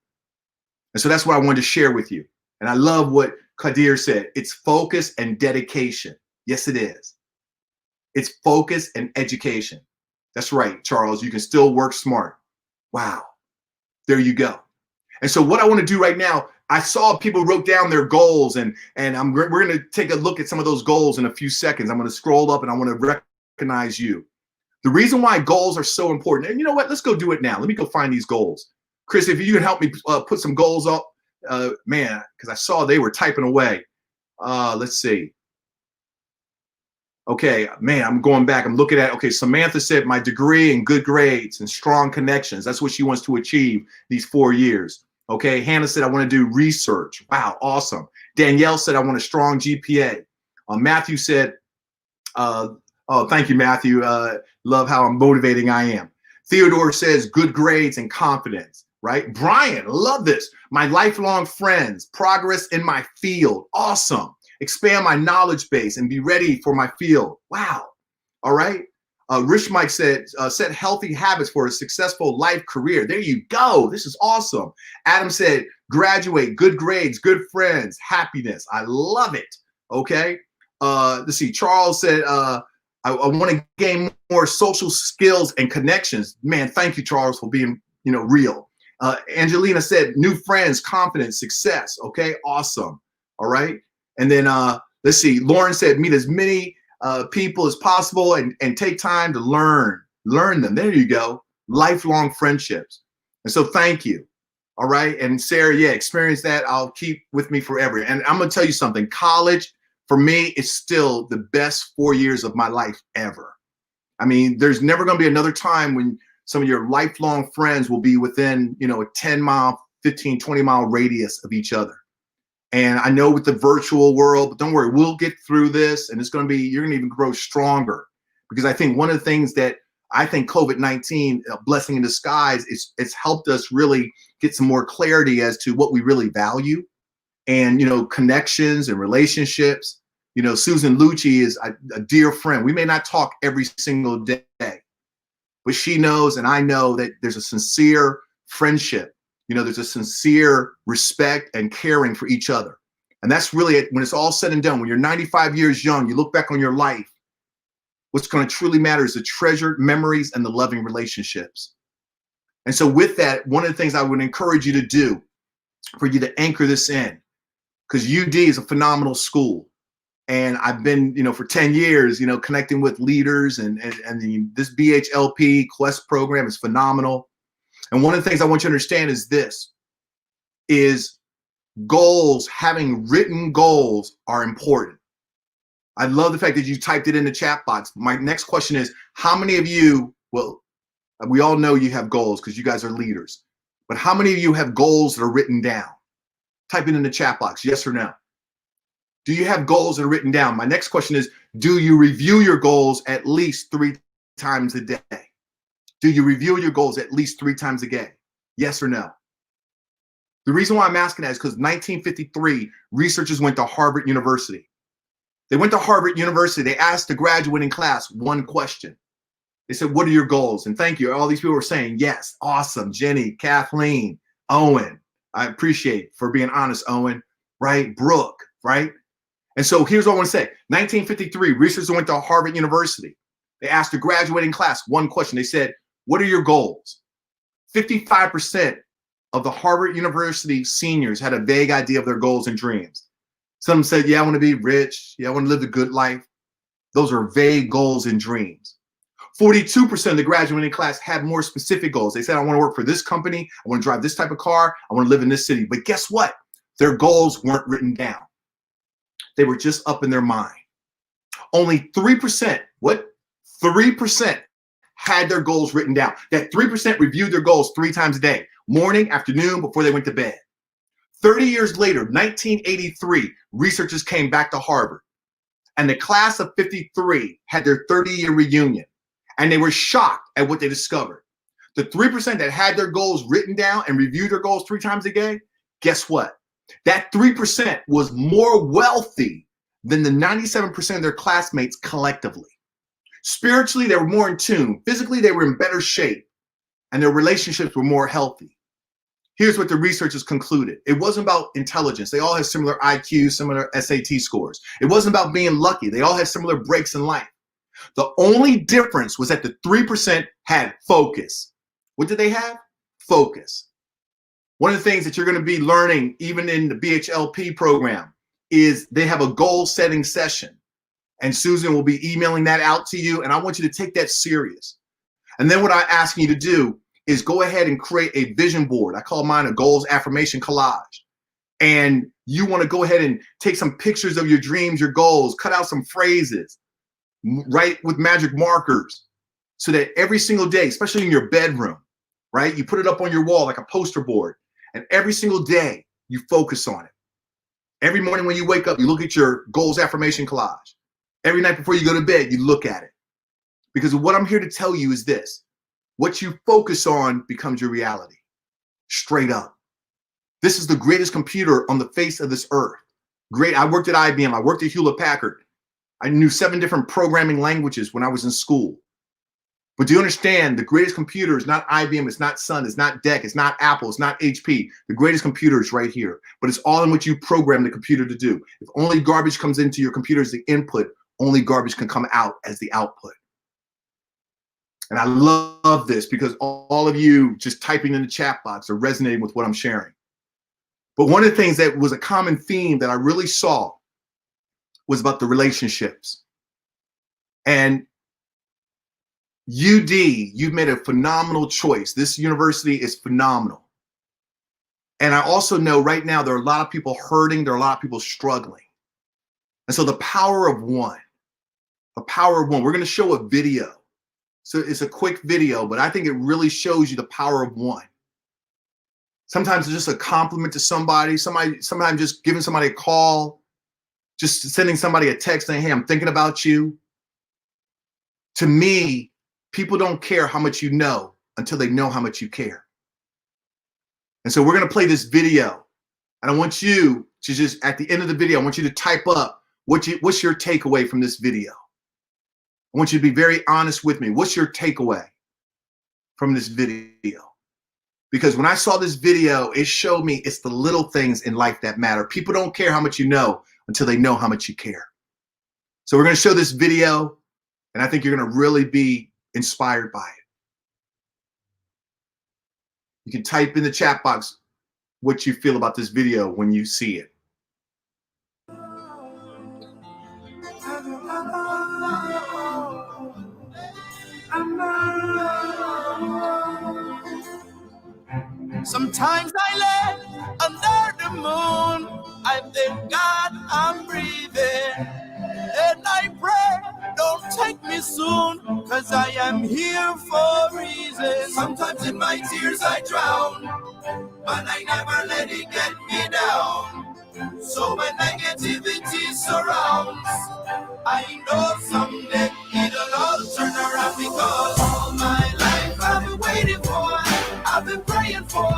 And so that's what I wanted to share with you. And I love what Kadir said. It's focus and dedication. Yes, it is. It's focus and education. That's right, Charles. You can still work smart. Wow. There you go. And so what I want to do right now, I saw people wrote down their goals, and we're going to take a look at some of those goals in a few seconds. I'm going to scroll up and I want to recognize you. The reason why goals are so important, and you know what? Let's go do it now. Let me go find these goals. Chris, if you can help me put some goals up, man, because I saw they were typing away. Let's see. Okay, man, I'm going back. I'm looking at, okay, Samantha said my degree and good grades and strong connections. That's what she wants to achieve these 4 years. Okay, Hannah said I want to do research. Wow, awesome. Danielle said I want a strong GPA. Matthew said, oh, thank you, Matthew. Love how motivating I am. Theodore says good grades and confidence, right? Brian, love this. My lifelong friends, progress in my field. Awesome. Expand my knowledge base and be ready for my field. Wow. All right. Rich Mike said, set healthy habits for a successful life career. There you go. This is awesome. Adam said, graduate, good grades, good friends, happiness. I love it. Okay. Let's see. Charles said, I want to gain more social skills and connections. Man, thank you, Charles, for being, real. Angelina said, new friends, confidence, success. Okay. Awesome. All right. And then let's see, Lauren said, meet as many people as possible and take time to learn them. There you go. Lifelong friendships. And so thank you. All right. And Sarah, yeah, experience that. I'll keep with me forever. And I'm going to tell you something. College, for me, is still the best 4 years of my life ever. I mean, there's never going to be another time when some of your lifelong friends will be within, a 10-mile, 15, 20-mile radius of each other. And I know with the virtual world, but don't worry, we'll get through this, and you're going to even grow stronger. Because I think one of the things that I think COVID-19, a blessing in disguise, it's helped us really get some more clarity as to what we really value, and connections and relationships. Susan Lucci is a dear friend. We may not talk every single day, but she knows, and I know, that there's a sincere friendship. There's a sincere respect and caring for each other. And that's really it. When it's all said and done, when you're 95 years young, you look back on your life, what's going to truly matter is the treasured memories and the loving relationships. And so with that, one of the things I would encourage you to do, for you to anchor this in, because UD is a phenomenal school. And I've been, for 10 years, connecting with leaders, and this BHLP Quest program is phenomenal. And one of the things I want you to understand is goals, having written goals, are important. I love the fact that you typed it in the chat box. My next question is, how many of you, well, we all know you have goals because you guys are leaders, but how many of you have goals that are written down? Type it in the chat box, yes or no. Do you have goals that are written down? My next question is, do you review your goals at least 3 times a day? Do you review your goals at least 3 times a day? Yes or no? The reason why I'm asking that is because 1953, researchers went to Harvard University. They went to Harvard University. They asked the graduating class one question. They said, what are your goals? And thank you. All these people were saying, yes, awesome. Jenny, Kathleen, Owen. I appreciate for being honest, Owen, right? Brooke, right? And so here's what I want to say. 1953, researchers went to Harvard University. They asked the graduating class one question. They said, what are your goals? 55% of the Harvard University seniors had a vague idea of their goals and dreams. Some said, yeah, I want to be rich. Yeah, I want to live a good life. Those are vague goals and dreams. 42% of the graduating class had more specific goals. They said, I want to work for this company. I want to drive this type of car. I want to live in this city. But guess what? Their goals weren't written down. They were just up in their mind. Only 3%, 3% had their goals written down. That 3% reviewed their goals 3 times a day, morning, afternoon, before they went to bed. 30 years later, 1983, researchers came back to Harvard, and the class of 53 had their 30-year reunion, and they were shocked at what they discovered. The 3% that had their goals written down and reviewed their goals 3 times a day, guess what? That 3% was more wealthy than the 97% of their classmates collectively. Spiritually, they were more in tune. Physically, they were in better shape, and their relationships were more healthy. Here's what the researchers concluded. It wasn't about intelligence. They all had similar IQ, similar SAT scores. It wasn't about being lucky. They all had similar breaks in life. The only difference was that the 3% had focus. What did they have? Focus. One of the things that you're going to be learning, even in the BHLP program, is they have a goal setting session. And Susan will be emailing that out to you. And I want you to take that serious. And then what I ask you to do is go ahead and create a vision board. I call mine a goals affirmation collage. And you want to go ahead and take some pictures of your dreams, your goals, cut out some phrases, write with magic markers so that every single day, especially in your bedroom, right? You put it up on your wall like a poster board. And every single day you focus on it. Every morning when you wake up, you look at your goals affirmation collage. Every night before you go to bed, you look at it. Because what I'm here to tell you is this: what you focus on becomes your reality. Straight up. This is the greatest computer on the face of this earth. Great. I worked at IBM. I worked at Hewlett Packard. I knew 7 different programming languages when I was in school. But do you understand, the greatest computer is not IBM, it's not Sun, it's not DEC, it's not Apple, it's not HP. The greatest computer is right here. But it's all in what you program the computer to do. If only garbage comes into your computer as the input, only garbage can come out as the output. And I love this because all of you just typing in the chat box are resonating with what I'm sharing. But one of the things that was a common theme that I really saw was about the relationships. And UD, you've made a phenomenal choice. This university is phenomenal. And I also know right now there are a lot of people hurting, there are a lot of people struggling. And so the power of one, we're going to show a video. So it's a quick video, but I think it really shows you the power of one. Sometimes it's just a compliment to somebody, sometimes just giving somebody a call, just sending somebody a text saying, hey, I'm thinking about you. To me, people don't care how much you know until they know how much you care. And so we're going to play this video. And I want you to just, at the end of the video, I want you to type up what's your takeaway from this video. I want you to be very honest with me. What's your takeaway from this video? Because when I saw this video, it showed me it's the little things in life that matter. People don't care how much you know until they know how much you care. So we're going to show this video, and I think you're going to really be inspired by it. You can type in the chat box what you feel about this video when you see it. Sometimes I lay under the moon. I thank God I'm breathing. And I pray, don't take me soon, cause I am here for a reason. Sometimes in my tears I drown, but I never let it get me down. So when negativity surrounds, I know someday it'll all turn around. Because all my life I've been waiting for, I've been praying for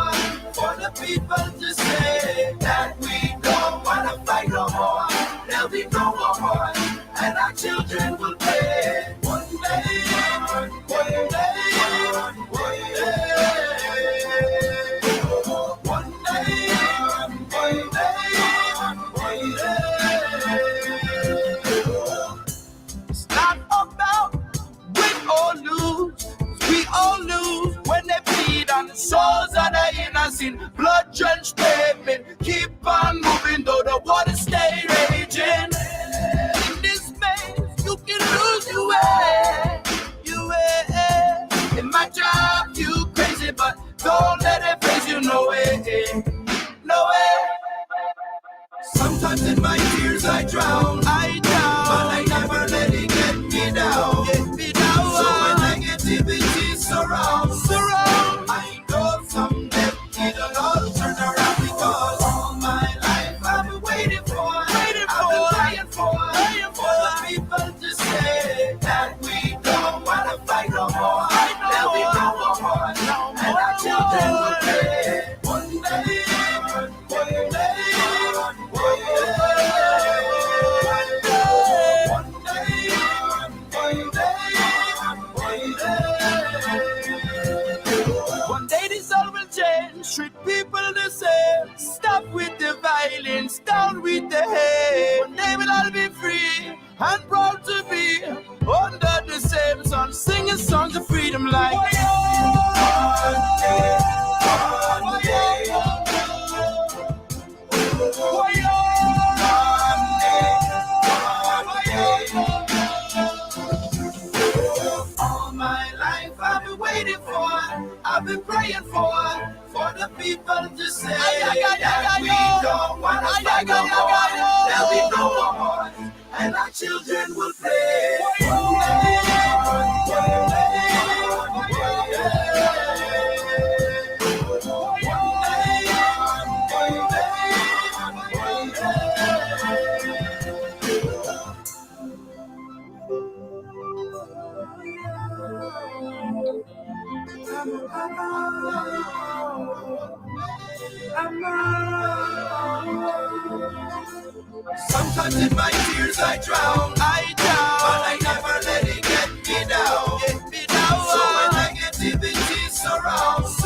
the people to say that we don't wanna fight no more. There'll be no more war, and our children will pay. One day, one day, one day, one day. It's not about win or lose. We all lose when they bleed on the souls of the innocent. Blood-drenched pavement, keep on moving though the water stay raging. In this maze, you can lose your way. It might drive you crazy, but don't let it phase you. No way, no way. Sometimes in my tears I drown, but I never let it get me down. So when negativity surrounds, I know someday it'll all turn around. Because all my life I've been waiting for, I've been praying for the people to say that we don't wanna fight no more. There'll be no more war, and our children will pay. One day, one day. One day this all will change, treat people the same. Stop with the violence, down with the hate. One day we'll all be free and proud to be under the same sun, singing songs of freedom like one day, one day. One day, one day. my life I've been waiting for, I've been praying for the people to say that we don't want to fight no more. There'll be no more wars, and our children will play. One day, sometimes in my tears I drown, but I never let it get me down. So when negativity surrounds,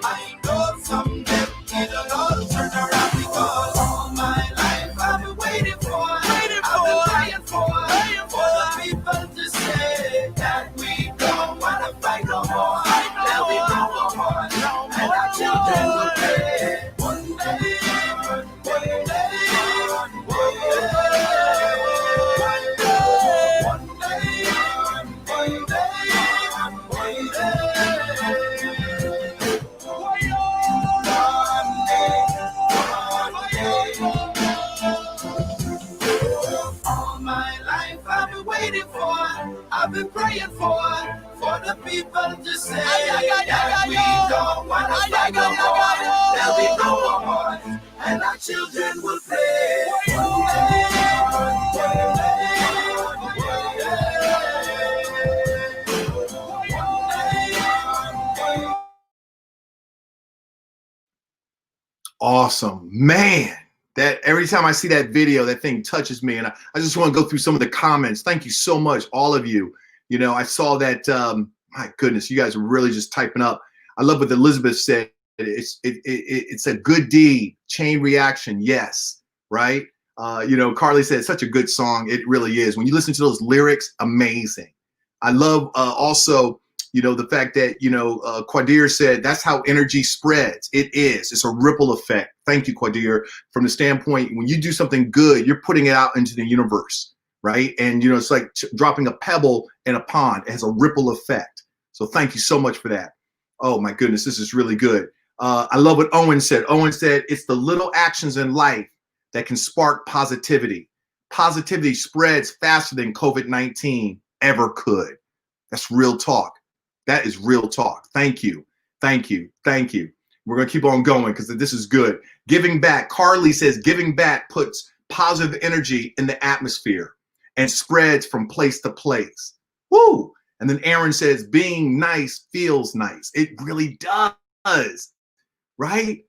I know someday it'll all turn around, because all my life I've been waiting for, I've been praying for the people to say that we don't want to fight no more. There'll be no more wars, and our children will play. One day, all my life I've been waiting for, I've been praying for the people to say that we don't want to fight no more. There'll be no more wars, and our children will play. Awesome, man. That every time I see that video, that thing touches me, and I just want to go through some of the comments. Thank you so much, all of you. You know, I saw that. My goodness, you guys are really just typing up. I love what Elizabeth said. It's a good deed, chain reaction. Yes, right. You know, Carly said such a good song. It really is. When you listen to those lyrics, amazing. I love also, you know, the fact that, you know, Quadir said that's how energy spreads. It is. It's a ripple effect. Thank you, Quadir. From the standpoint, when you do something good, you're putting it out into the universe, right? And, you know, it's like dropping a pebble in a pond. It has a ripple effect. So thank you so much for that. Oh, my goodness. This is really good. I love what Owen said. Owen said, it's the little actions in life that can spark positivity. Positivity spreads faster than COVID-19 ever could. That's real talk. That is real talk. Thank you. Thank you. Thank you. We're going to keep on going because this is good. Giving back. Carly says giving back puts positive energy in the atmosphere and spreads from place to place. Woo! And then Aaron says being nice feels nice. It really does. Right?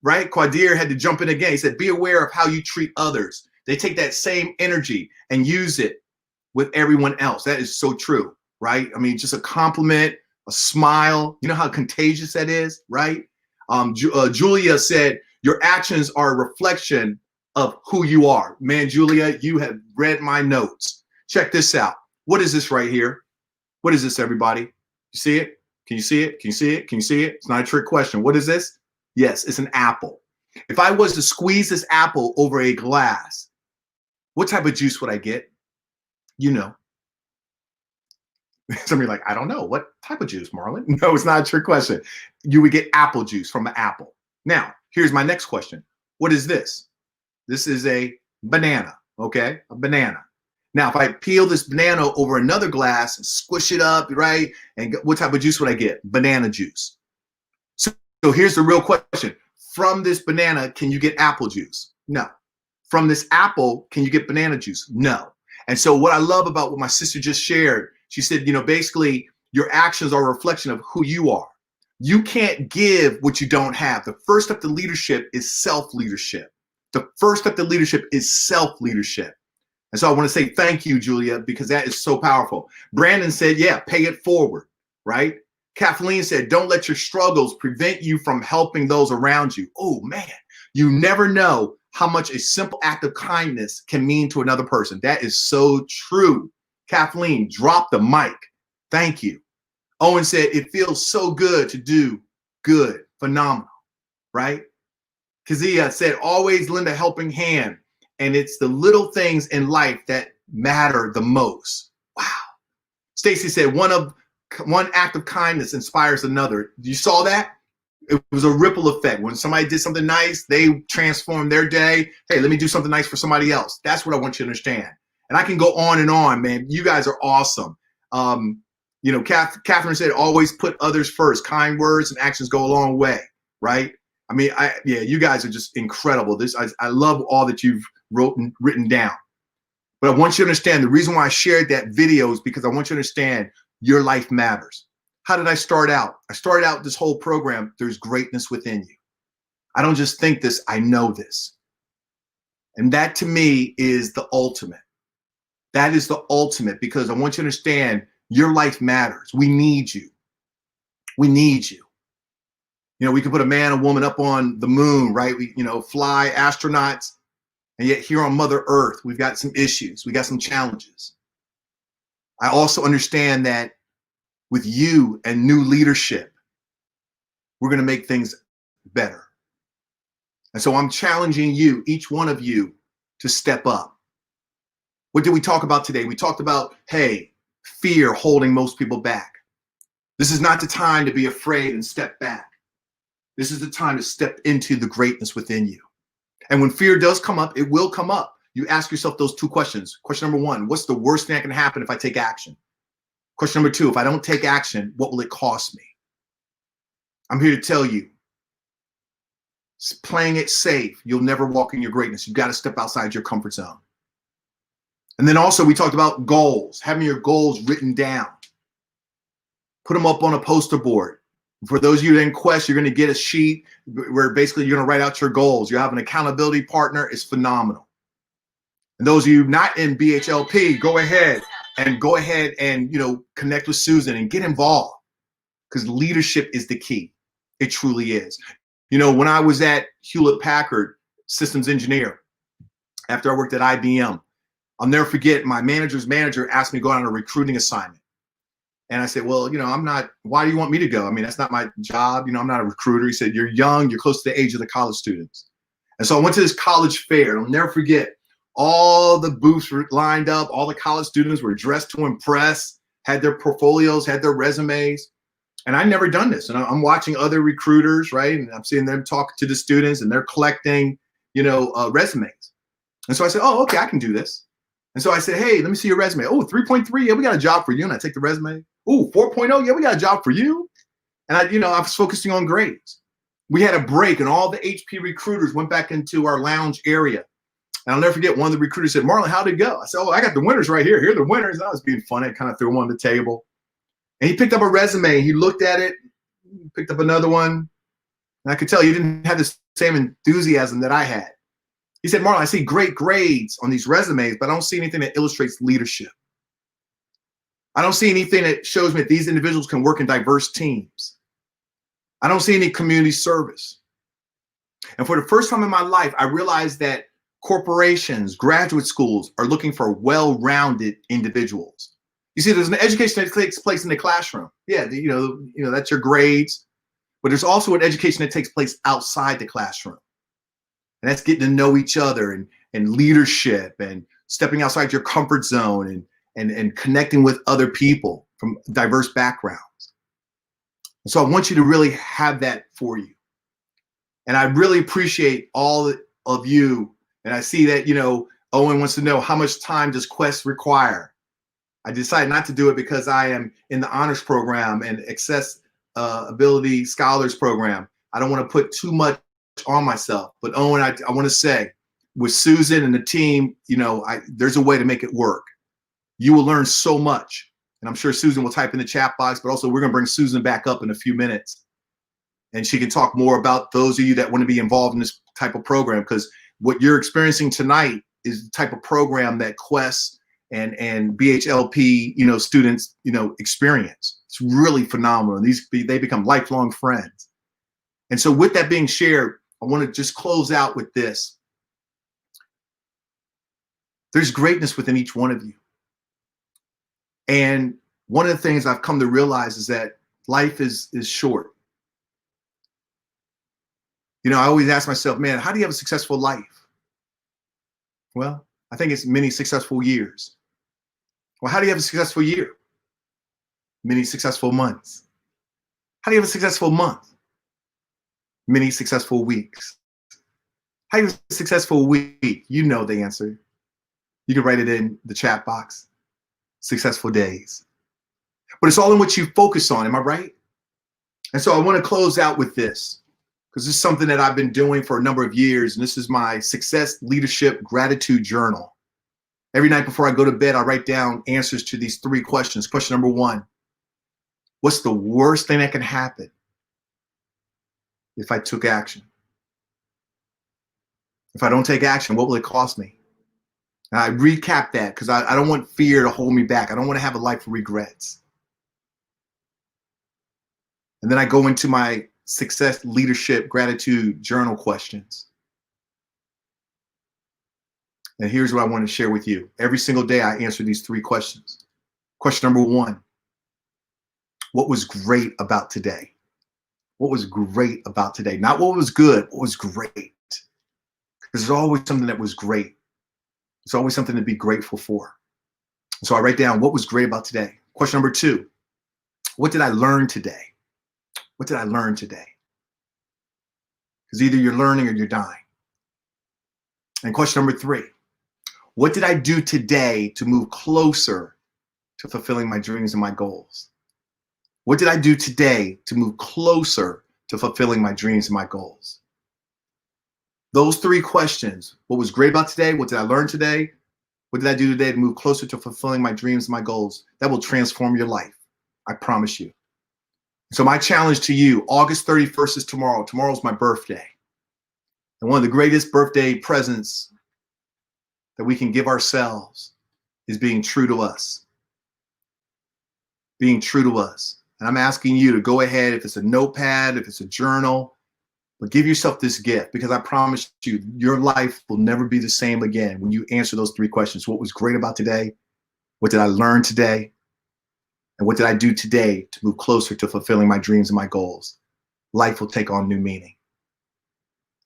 Right? Quadir had to jump in again. He said, be aware of how you treat others. They take that same energy and use it with everyone else. That is so true. Right? I mean, just a compliment, a smile. You know how contagious that is, right? Julia said, your actions are a reflection of who you are. Man, Julia, you have read my notes. Check this out. What is this right here? What is this, everybody? You see it? Can you see it? Can you see it? Can you see it? It's not a trick question. What is this? Yes, it's an apple. If I was to squeeze this apple over a glass, what type of juice would I get? You know. Somebody like, I don't know. What type of juice, Marlon? No, it's not a trick question. You would get apple juice from an apple. Now, here's my next question. What is this? This is a banana, okay? A banana. Now, if I peel this banana over another glass and squish it up, right? And what type of juice would I get? Banana juice. So here's the real question. From this banana, can you get apple juice? No. From this apple, can you get banana juice? No. And so what I love about what my sister just shared, she said, you know, basically your actions are a reflection of who you are. You can't give what you don't have. The first step to leadership is self-leadership. The first step to leadership is self-leadership. And so I want to say thank you, Julia, because that is so powerful. Brandon said, yeah, pay it forward, right? Kathleen said, don't let your struggles prevent you from helping those around you. Oh, man, you never know how much a simple act of kindness can mean to another person. That is so true. Kathleen, drop the mic. Thank you. Owen said, it feels so good to do good. Phenomenal, right? Kazia said, always lend a helping hand. And it's the little things in life that matter the most. Wow. Stacy said, one of one act of kindness inspires another. You saw that? It was a ripple effect. When somebody did something nice, they transformed their day. Hey, let me do something nice for somebody else. That's what I want you to understand. And I can go on and on, man. You guys are awesome. Catherine said, always put others first. Kind words and actions go a long way, right? I mean, you guys are just incredible. I love all that you've written down. But I want you to understand the reason why I shared that video is because I want you to understand your life matters. How did I start out? I started out this whole program. There's greatness within you. I don't just think this, I know this. And that to me is the ultimate. That is the ultimate, because I want you to understand your life matters. We need you. We need you. We can put a man and woman up on the moon, right? We, fly astronauts. And yet here on Mother Earth, we've got some issues. We got some challenges. I also understand that with you and new leadership, we're going to make things better. And so I'm challenging you, each one of you, to step up. What did we talk about today? We talked about, hey, fear holding most people back. This is not the time to be afraid and step back. This is the time to step into the greatness within you. And when fear does come up, it will come up. You ask yourself those two questions. Question number one, what's the worst thing that can happen if I take action? Question number two, if I don't take action, what will it cost me? I'm here to tell you, playing it safe, you'll never walk in your greatness. You've got to step outside your comfort zone. And then also we talked about goals, having your goals written down. Put them up on a poster board. For those of you in Quest, you're going to get a sheet where basically you're going to write out your goals. You have an accountability partner. It's phenomenal. And those of you not in BHLP, go ahead and connect with Susan and get involved, because leadership is the key. It truly is. When I was at Hewlett Packard systems engineer, after I worked at IBM, I'll never forget, my manager's manager asked me to go on a recruiting assignment. And I said, well, I'm not, why do you want me to go? I mean, that's not my job. I'm not a recruiter. He said, you're young, you're close to the age of the college students. And so I went to this college fair. I'll never forget, all the booths were lined up. All the college students were dressed to impress, had their portfolios, had their resumes. And I'd never done this. And I'm watching other recruiters, right? And I'm seeing them talk to the students and they're collecting, resumes. And so I said, oh, okay, I can do this. And so I said, hey, let me see your resume. Oh, 3.3, yeah, we got a job for you. And I take the resume. Oh, 4.0, yeah, we got a job for you. And I was focusing on grades. We had a break and all the HP recruiters went back into our lounge area. And I'll never forget, one of the recruiters said, Marlon, how'd it go? I said, oh, I got the winners right here. Here are the winners. And I was being funny. I kind of threw them on the table. And he picked up a resume. He looked at it, picked up another one. And I could tell he didn't have the same enthusiasm that I had. He said, Marlon, I see great grades on these resumes, but I don't see anything that illustrates leadership. I don't see anything that shows me that these individuals can work in diverse teams. I don't see any community service. And for the first time in my life, I realized that corporations, graduate schools are looking for well-rounded individuals. You see, there's an education that takes place in the classroom. Yeah, that's your grades. But there's also an education that takes place outside the classroom. And that's getting to know each other and leadership and stepping outside your comfort zone and connecting with other people from diverse backgrounds. And so I want you to really have that for you. And I really appreciate all of you. And I see that, Owen wants to know, how much time does Quest require? I decided not to do it because I am in the honors program and accessibility scholars program. I don't want to put too much on myself. But Owen, I want to say, with Susan and the team, there's a way to make it work. You will learn so much. And I'm sure Susan will type in the chat box, but also we're going to bring Susan back up in a few minutes. And she can talk more about those of you that want to be involved in this type of program, because what you're experiencing tonight is the type of program that Quest and BHLP, students, experience. It's really phenomenal. They become lifelong friends. And so with that being shared, I want to just close out with this. There's greatness within each one of you. And one of the things I've come to realize is that life is short. I always ask myself, man, how do you have a successful life? Well, I think it's many successful years. Well, how do you have a successful year? Many successful months. How do you have a successful month? Many successful weeks. How do you have a successful week? You know the answer. You can write it in the chat box. Successful days. But it's all in what you focus on, am I right? And so I want to close out with this, because this is something that I've been doing for a number of years, and this is my Success Leadership Gratitude Journal. Every night before I go to bed, I write down answers to these 3 questions. Question number 1, what's the worst thing that can happen if I took action? If I don't take action, what will it cost me? And I recap that because I don't want fear to hold me back. I don't want to have a life of regrets. And then I go into my Success Leadership Gratitude Journal questions. And here's what I want to share with you. Every single day I answer these 3 questions. Question number 1, what was great about today? What was great about today? Not what was good, what was great? Because there's always something that was great. There's always something to be grateful for. So I write down what was great about today. Question number 2, what did I learn today? What did I learn today? Because either you're learning or you're dying. And question number 3, what did I do today to move closer to fulfilling my dreams and my goals? What did I do today to move closer to fulfilling my dreams and my goals? Those 3 questions, what was great about today? What did I learn today? What did I do today to move closer to fulfilling my dreams and my goals? That will transform your life. I promise you. So my challenge to you, August 31st is tomorrow. Tomorrow's my birthday. And one of the greatest birthday presents that we can give ourselves is being true to us. Being true to us. And I'm asking you to go ahead, if it's a notepad, if it's a journal, but give yourself this gift, because I promise you, your life will never be the same again when you answer those 3 questions. What was great about today? What did I learn today? And what did I do today to move closer to fulfilling my dreams and my goals? Life will take on new meaning.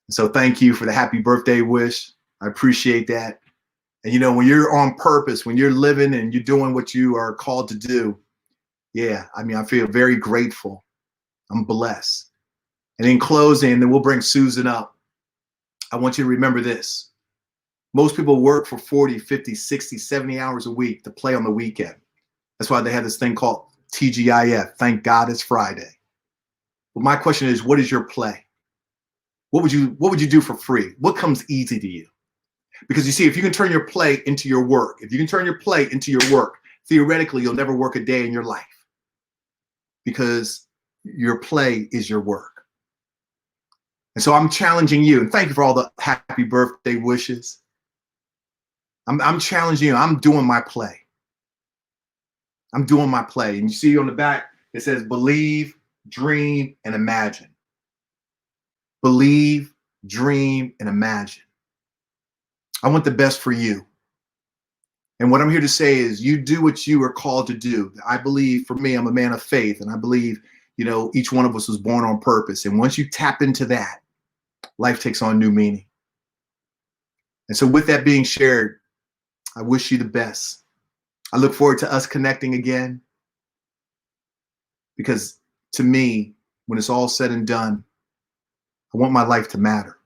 And so thank you for the happy birthday wish. I appreciate that. And you know, when you're on purpose, when you're living and you're doing what you are called to do, yeah, I mean, I feel very grateful. I'm blessed. And in closing, then we'll bring Susan up. I want you to remember this. Most people work for 40, 50, 60, 70 hours a week to play on the weekend. That's why they have this thing called TGIF. Thank God it's Friday. But my question is, what is your play? What would you do for free? What comes easy to you? Because you see, if you can turn your play into your work, if you can turn your play into your work, theoretically, you'll never work a day in your life, because your play is your work. And so I'm challenging you, and thank you for all the happy birthday wishes. I'm challenging you. I'm doing my play. I'm doing my play. And you see on the back, it says believe, dream, and imagine. Believe, dream, and imagine. I want the best for you. And what I'm here to say is, you do what you are called to do. I believe, for me, I'm a man of faith, and I believe, you know, each one of us was born on purpose. And once you tap into that, life takes on new meaning. And so with that being shared, I wish you the best. I look forward to us connecting again, because to me, when it's all said and done, I want my life to matter.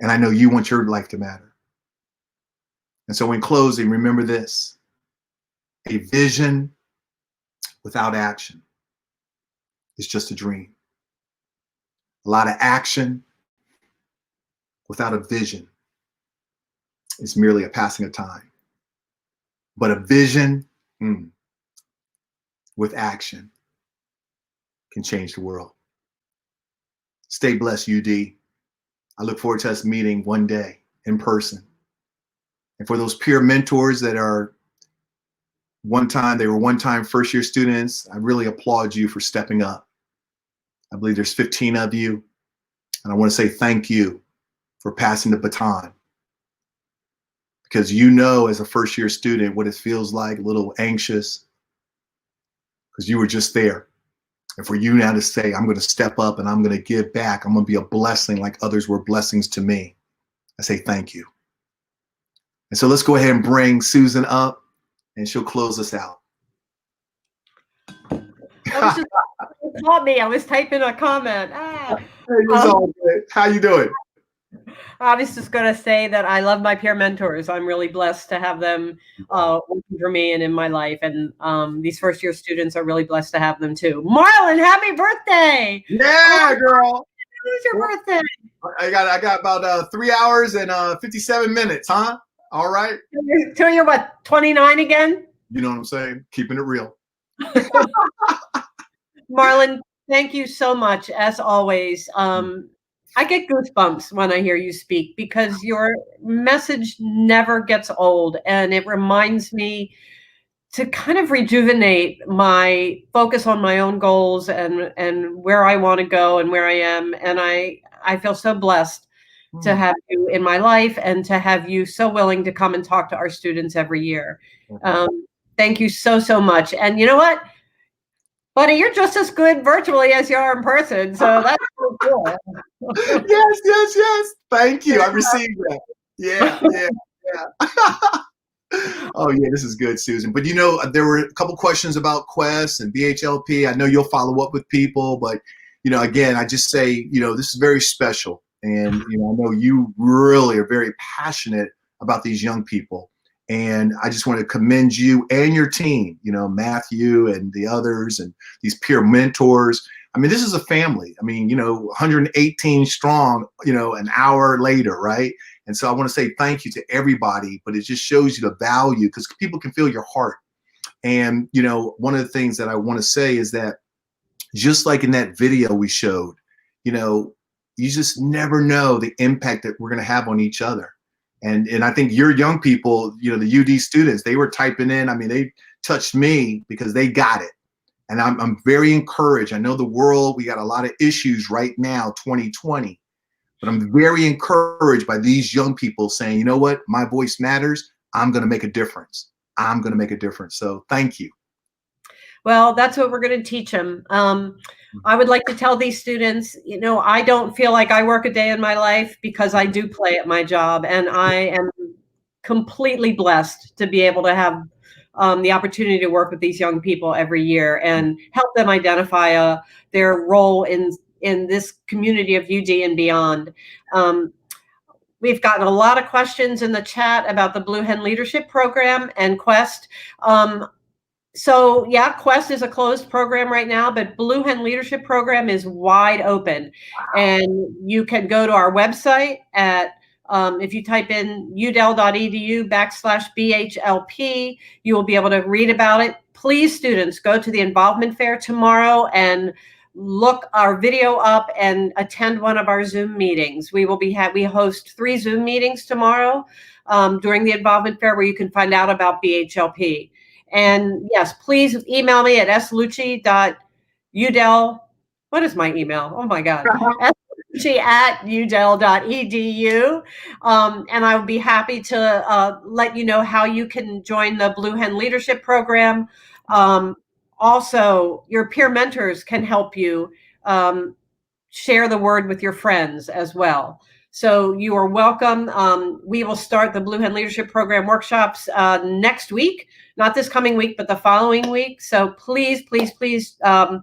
And I know you want your life to matter. And so in closing, remember this: a vision without action is just a dream. A lot of action without a vision is merely a passing of time. But a vision with action can change the world. Stay blessed, UD. I look forward to us meeting one day in person. And for those peer mentors that are they were one-time first-year students, I really applaud you for stepping up. I believe there's 15 of you, and I want to say thank you for passing the baton. Because you know, as a first-year student, what it feels like, a little anxious, because you were just there. And for you now to say, I'm going to step up and I'm going to give back, I'm going to be a blessing like others were blessings to me, I say thank you. And so let's go ahead and bring Susan up, and she'll close us out. was just caught me. I was typing a comment. It's all good. How you doing? I was just going to say that I love my peer mentors. I'm really blessed to have them working for me and in my life. And these first year students are really blessed to have them too. Marlon, happy birthday! Yeah, girl. When's your birthday? I got about 3 hours and 57 minutes, huh? All right. So you're what, 29 again? You know what I'm saying? Keeping it real. Marlon, thank you so much, as always. I get goosebumps when I hear you speak because your message never gets old, and it reminds me to kind of rejuvenate my focus on my own goals and where I want to go and where I am. And I feel so blessed to have you in my life and to have you so willing to come and talk to our students every year. Thank you so, so much. And you know what? Buddy, you're just as good virtually as you are in person. So that's so cool. Yes. Thank you. I received that. Yeah. Oh, yeah, this is good, Susan. But, you know, there were a couple questions about Quest and BHLP. I know you'll follow up with people. But, you know, again, I just say, you know, this is very special. And, you know, I know you really are very passionate about these young people. And I just want to commend you and your team, you know, Matthew and the others and these peer mentors. I mean, this is a family. I mean, you know, 118 strong, you know, an hour later, right? And so I want to say thank you to everybody, but it just shows you the value because people can feel your heart. And, you know, one of the things that I want to say is that just like in that video we showed, you know, you just never know the impact that we're going to have on each other. And I think your young people, you know, the UD students, they were typing in. I mean, they touched me because they got it. And I'm very encouraged. I know the world, we got a lot of issues right now, 2020. But I'm very encouraged by these young people saying, you know what, my voice matters. I'm going to make a difference. I'm going to make a difference. So thank you. Well, that's what we're going to teach them. I would like to tell these students, you know, I don't feel like I work a day in my life because I do play at my job. And I am completely blessed to be able to have the opportunity to work with these young people every year and help them identify their role in this community of UD and beyond. We've gotten a lot of questions in the chat about the Blue Hen Leadership Program and Quest. So yeah, Quest is a closed program right now, but Blue Hen Leadership Program is wide open. And you can go to our website at, if you type in udel.edu/BHLP, you will be able to read about it. Please, students, go to the involvement fair tomorrow and look our video up and attend one of our Zoom meetings. We host 3 Zoom meetings tomorrow during the involvement fair where you can find out about BHLP. And yes, please email me at slucci.udel. What is my email? Oh my God. slucci@udel.edu. And I would be happy to let you know how you can join the Blue Hen Leadership Program. Also, your peer mentors can help you share the word with your friends as well. So you are welcome. We will start the Blue Hen Leadership Program workshops next week, not this coming week, but the following week. So please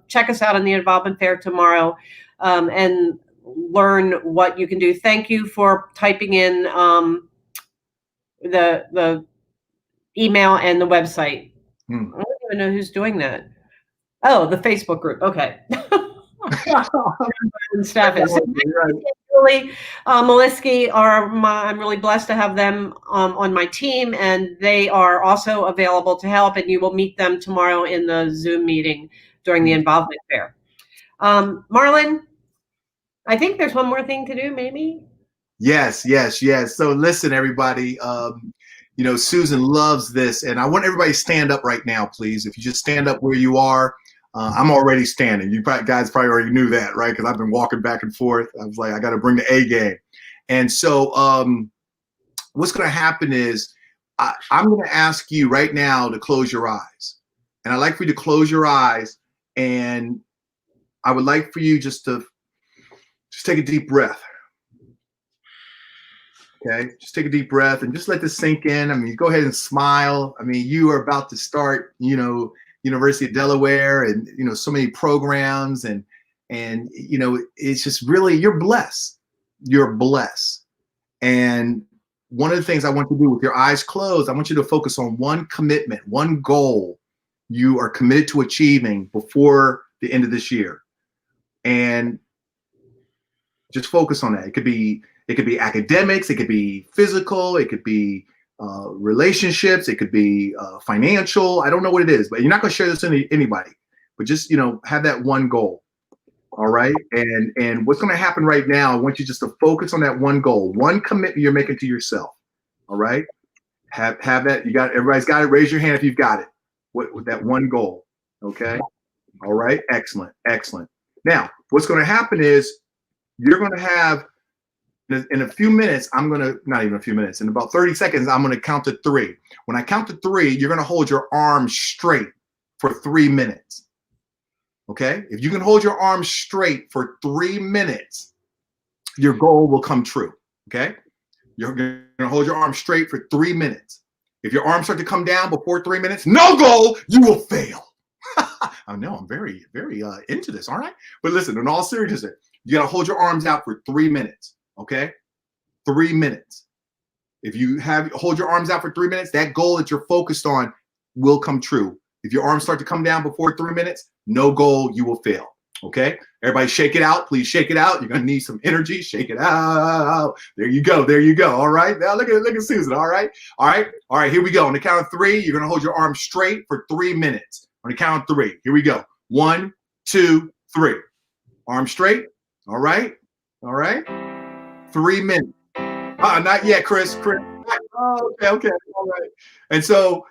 check us out on the Involvement Fair tomorrow and learn what you can do. Thank you for typing in the email and the website. I don't even know who's doing that. Oh, the Facebook group. Okay. Staff is Julie Maliski I'm really blessed to have them on my team, and they are also available to help. And you will meet them tomorrow in the Zoom meeting during the involvement fair. Marlon, I think there's one more thing to do, maybe. Yes. So listen, everybody. You know, Susan loves this, and I want everybody to stand up right now, please. If you just stand up where you are. I'm already standing. You guys probably already knew that, right? Because I've been walking back and forth. I was like, I got to bring the A game. And so what's going to happen is I'm going to ask you right now to close your eyes. And I'd like for you to close your eyes. And I would like for you just take a deep breath. Okay, just take a deep breath and just let this sink in. I mean, go ahead and smile. I mean, you are about to start, you know, University of Delaware, and so many programs, and it's just really, you're blessed. You're blessed. And one of the things I want you to do with your eyes closed, I want you to focus on one commitment, one goal you are committed to achieving before the end of this year. And just focus on that. It could be academics, it could be physical, it could be relationships, it could be financial. I don't know what it is, but you're not going to share this with anybody. But just have that one goal. All right. And what's going to happen right now, I want you just to focus on that one goal, one commitment you're making to yourself. All right. Have that. You got it. Everybody's got it. Raise your hand if you've got it. With that one goal. Okay. All right. Excellent. Excellent. Now, what's going to happen is you're going to have, in a few minutes, not even a few minutes, in about 30 seconds, I'm going to count to 3. When I count to 3, you're going to hold your arms straight for 3 minutes. Okay? If you can hold your arms straight for 3 minutes, your goal will come true. Okay? You're going to hold your arms straight for 3 minutes. If your arms start to come down before 3 minutes, no goal, you will fail. I know I'm very, very into this, aren't I? But listen, in all seriousness, you got to hold your arms out for 3 minutes. Okay? 3 minutes. If you hold your arms out for 3 minutes, that goal that you're focused on will come true. If your arms start to come down before 3 minutes, no goal, you will fail. Okay? Everybody shake it out. Please shake it out. You're going to need some energy. Shake it out. There you go. There you go. All right? Now look at Susan. All right? All right? All right, here we go. On the count of 3, you're going to hold your arms straight for 3 minutes. On the count of 3. Here we go. 1, 2, 3. Arms straight. All right? All right? 3 minutes. Not yet, Chris. Oh, okay. All right. And so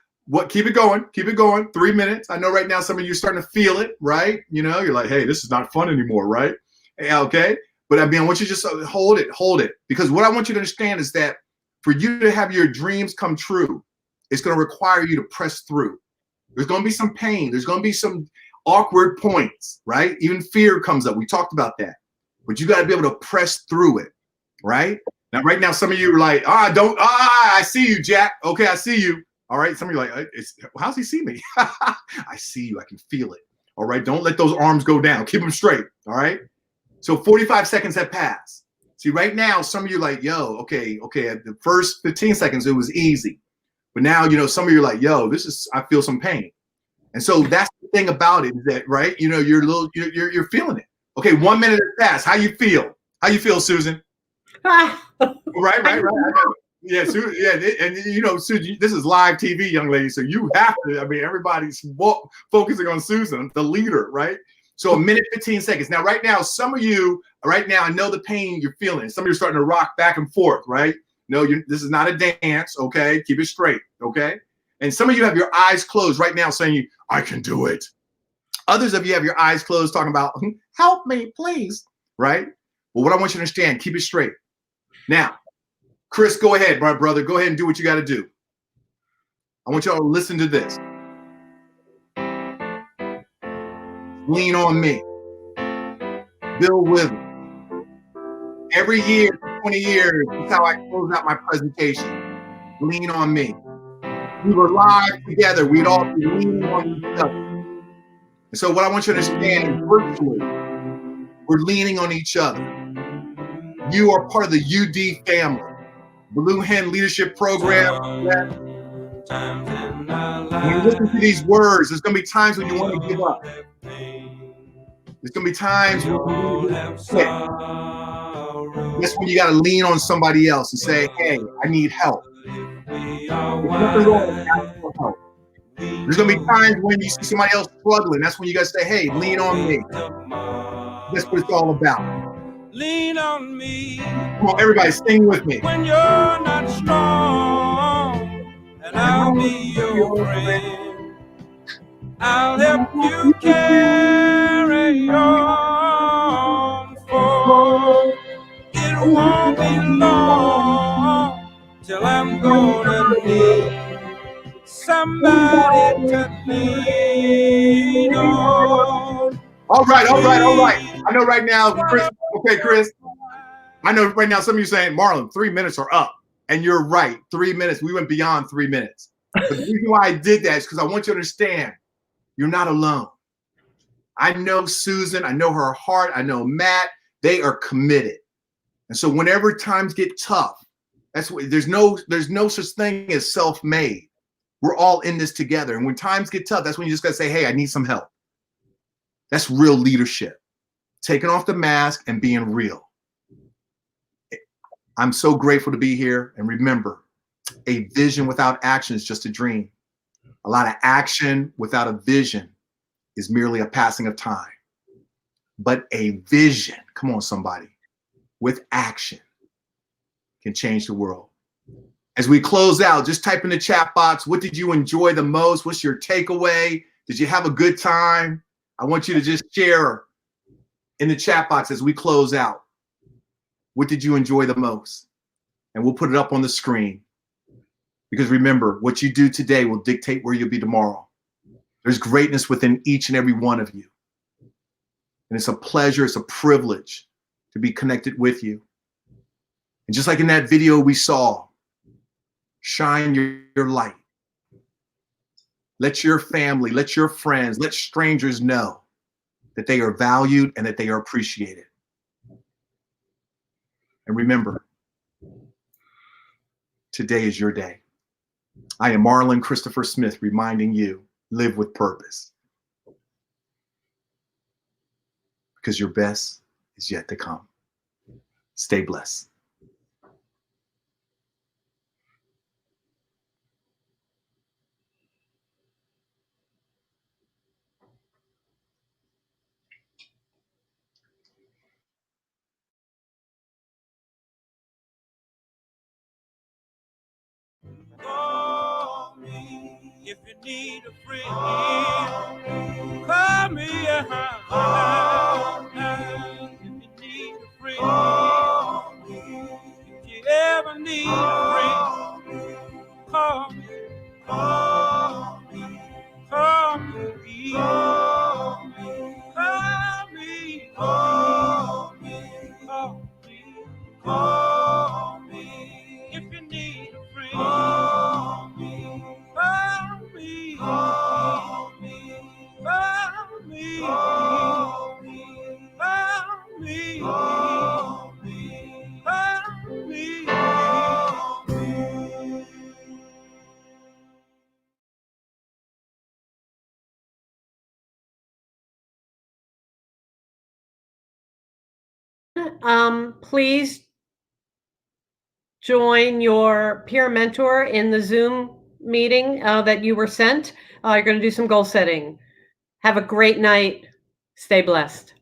keep it going. Keep it going. 3 minutes. I know right now some of you are starting to feel it, right? You're like, hey, this is not fun anymore, right? Okay. But I want you to just hold it. Because what I want you to understand is that for you to have your dreams come true, it's going to require you to press through. There's going to be some pain. There's going to be some awkward points, right? Even fear comes up. We talked about that. But you got to be able to press through it, right? Now, right now, some of you are like, I see you, Jack. Okay, I see you. All right. Some of you are like, how's he see me? I see you. I can feel it. All right. Don't let those arms go down. Keep them straight. All right. So 45 seconds have passed. See, right now, some of you are like, yo, okay. At the first 15 seconds, it was easy. But now, some of you are like, yo, I feel some pain. And so that's the thing about it is that, right? You're feeling it. Okay. 1 minute has passed. How you feel? How you feel, Susan? Right. Yeah, Susan, yeah, and Susan, this is live TV, young lady. So you have to. Everybody's focusing on Susan, the leader, right? So 1 minute 15 seconds. Now, right now, some of you, I know the pain you're feeling. Some of you are starting to rock back and forth, right? No, this is not a dance, okay? Keep it straight, okay? And some of you have your eyes closed right now, saying, "I can do it." Others of you have your eyes closed, talking about, "Help me, please," right? Well, what I want you to understand, keep it straight. Now, Chris, go ahead, my brother. Go ahead and do what you got to do. I want y'all to listen to this. Lean on me. Bill Withers. Every year, for 20 years, that's how I close out my presentation. Lean on me. We were live together. We'd all be leaning on each other. And so what I want you to understand is virtually, we're leaning on each other. You are part of the UD family. Blue Hen Leadership Program. When you listen to these words, there's going to be times when you want to give up. There's going to be times when you quit. That's when you got to lean on somebody else and say, hey, I need help. There's nothing wrong with asking for help. There's going to be times when you see somebody else struggling. That's when you got to say, hey, lean on me. That's what it's all about. Lean on me. Come on, everybody, sing with me. When you're not strong, and I'll be your friend. I'll help you carry on, for it won't be long till I'm gonna need somebody to lean on. All right. I know right now, Chris. Okay, Chris. I know right now some of you saying, Marlon, 3 minutes are up. And you're right. 3 minutes. We went beyond 3 minutes. But the reason why I did that is because I want you to understand You're not alone. I know Susan, I know her heart, I know Matt, they are committed. And so whenever times get tough, that's what, there's no such thing as self-made. We're all in this together. And when times get tough, that's when you just gotta say, hey, I need some help. That's real leadership. Taking off the mask and being real. I'm so grateful to be here. And remember, a vision without action is just a dream. A lot of action without a vision is merely a passing of time. But a vision, come on, somebody, with action can change the world. As we close out, just type in the chat box, what did you enjoy the most? What's your takeaway? Did you have a good time? I want you to just share in the chat box as we close out. What did you enjoy the most? And we'll put it up on the screen. Because remember, what you do today will dictate where you'll be tomorrow. There's greatness within each and every one of you. And it's a pleasure, it's a privilege to be connected with you. And just like in that video we saw, shine your light. Let your family, let your friends, let strangers know that they are valued and that they are appreciated. And remember, today is your day. I am Marlon Christopher Smith, reminding you, live with purpose. Because your best is yet to come. Stay blessed. Call me if you need a friend. Call me if you need a friend. If you ever need a friend, call me. Call me. Call me. Call me. Call me. Call me. Call me. If you need a friend, call me. Call me. Call me. Call me. Call me. Call me. Call me. Call me. Call me. Please join your peer mentor in the Zoom meeting that you were sent. You're going to do some goal setting. Have a great night. Stay blessed.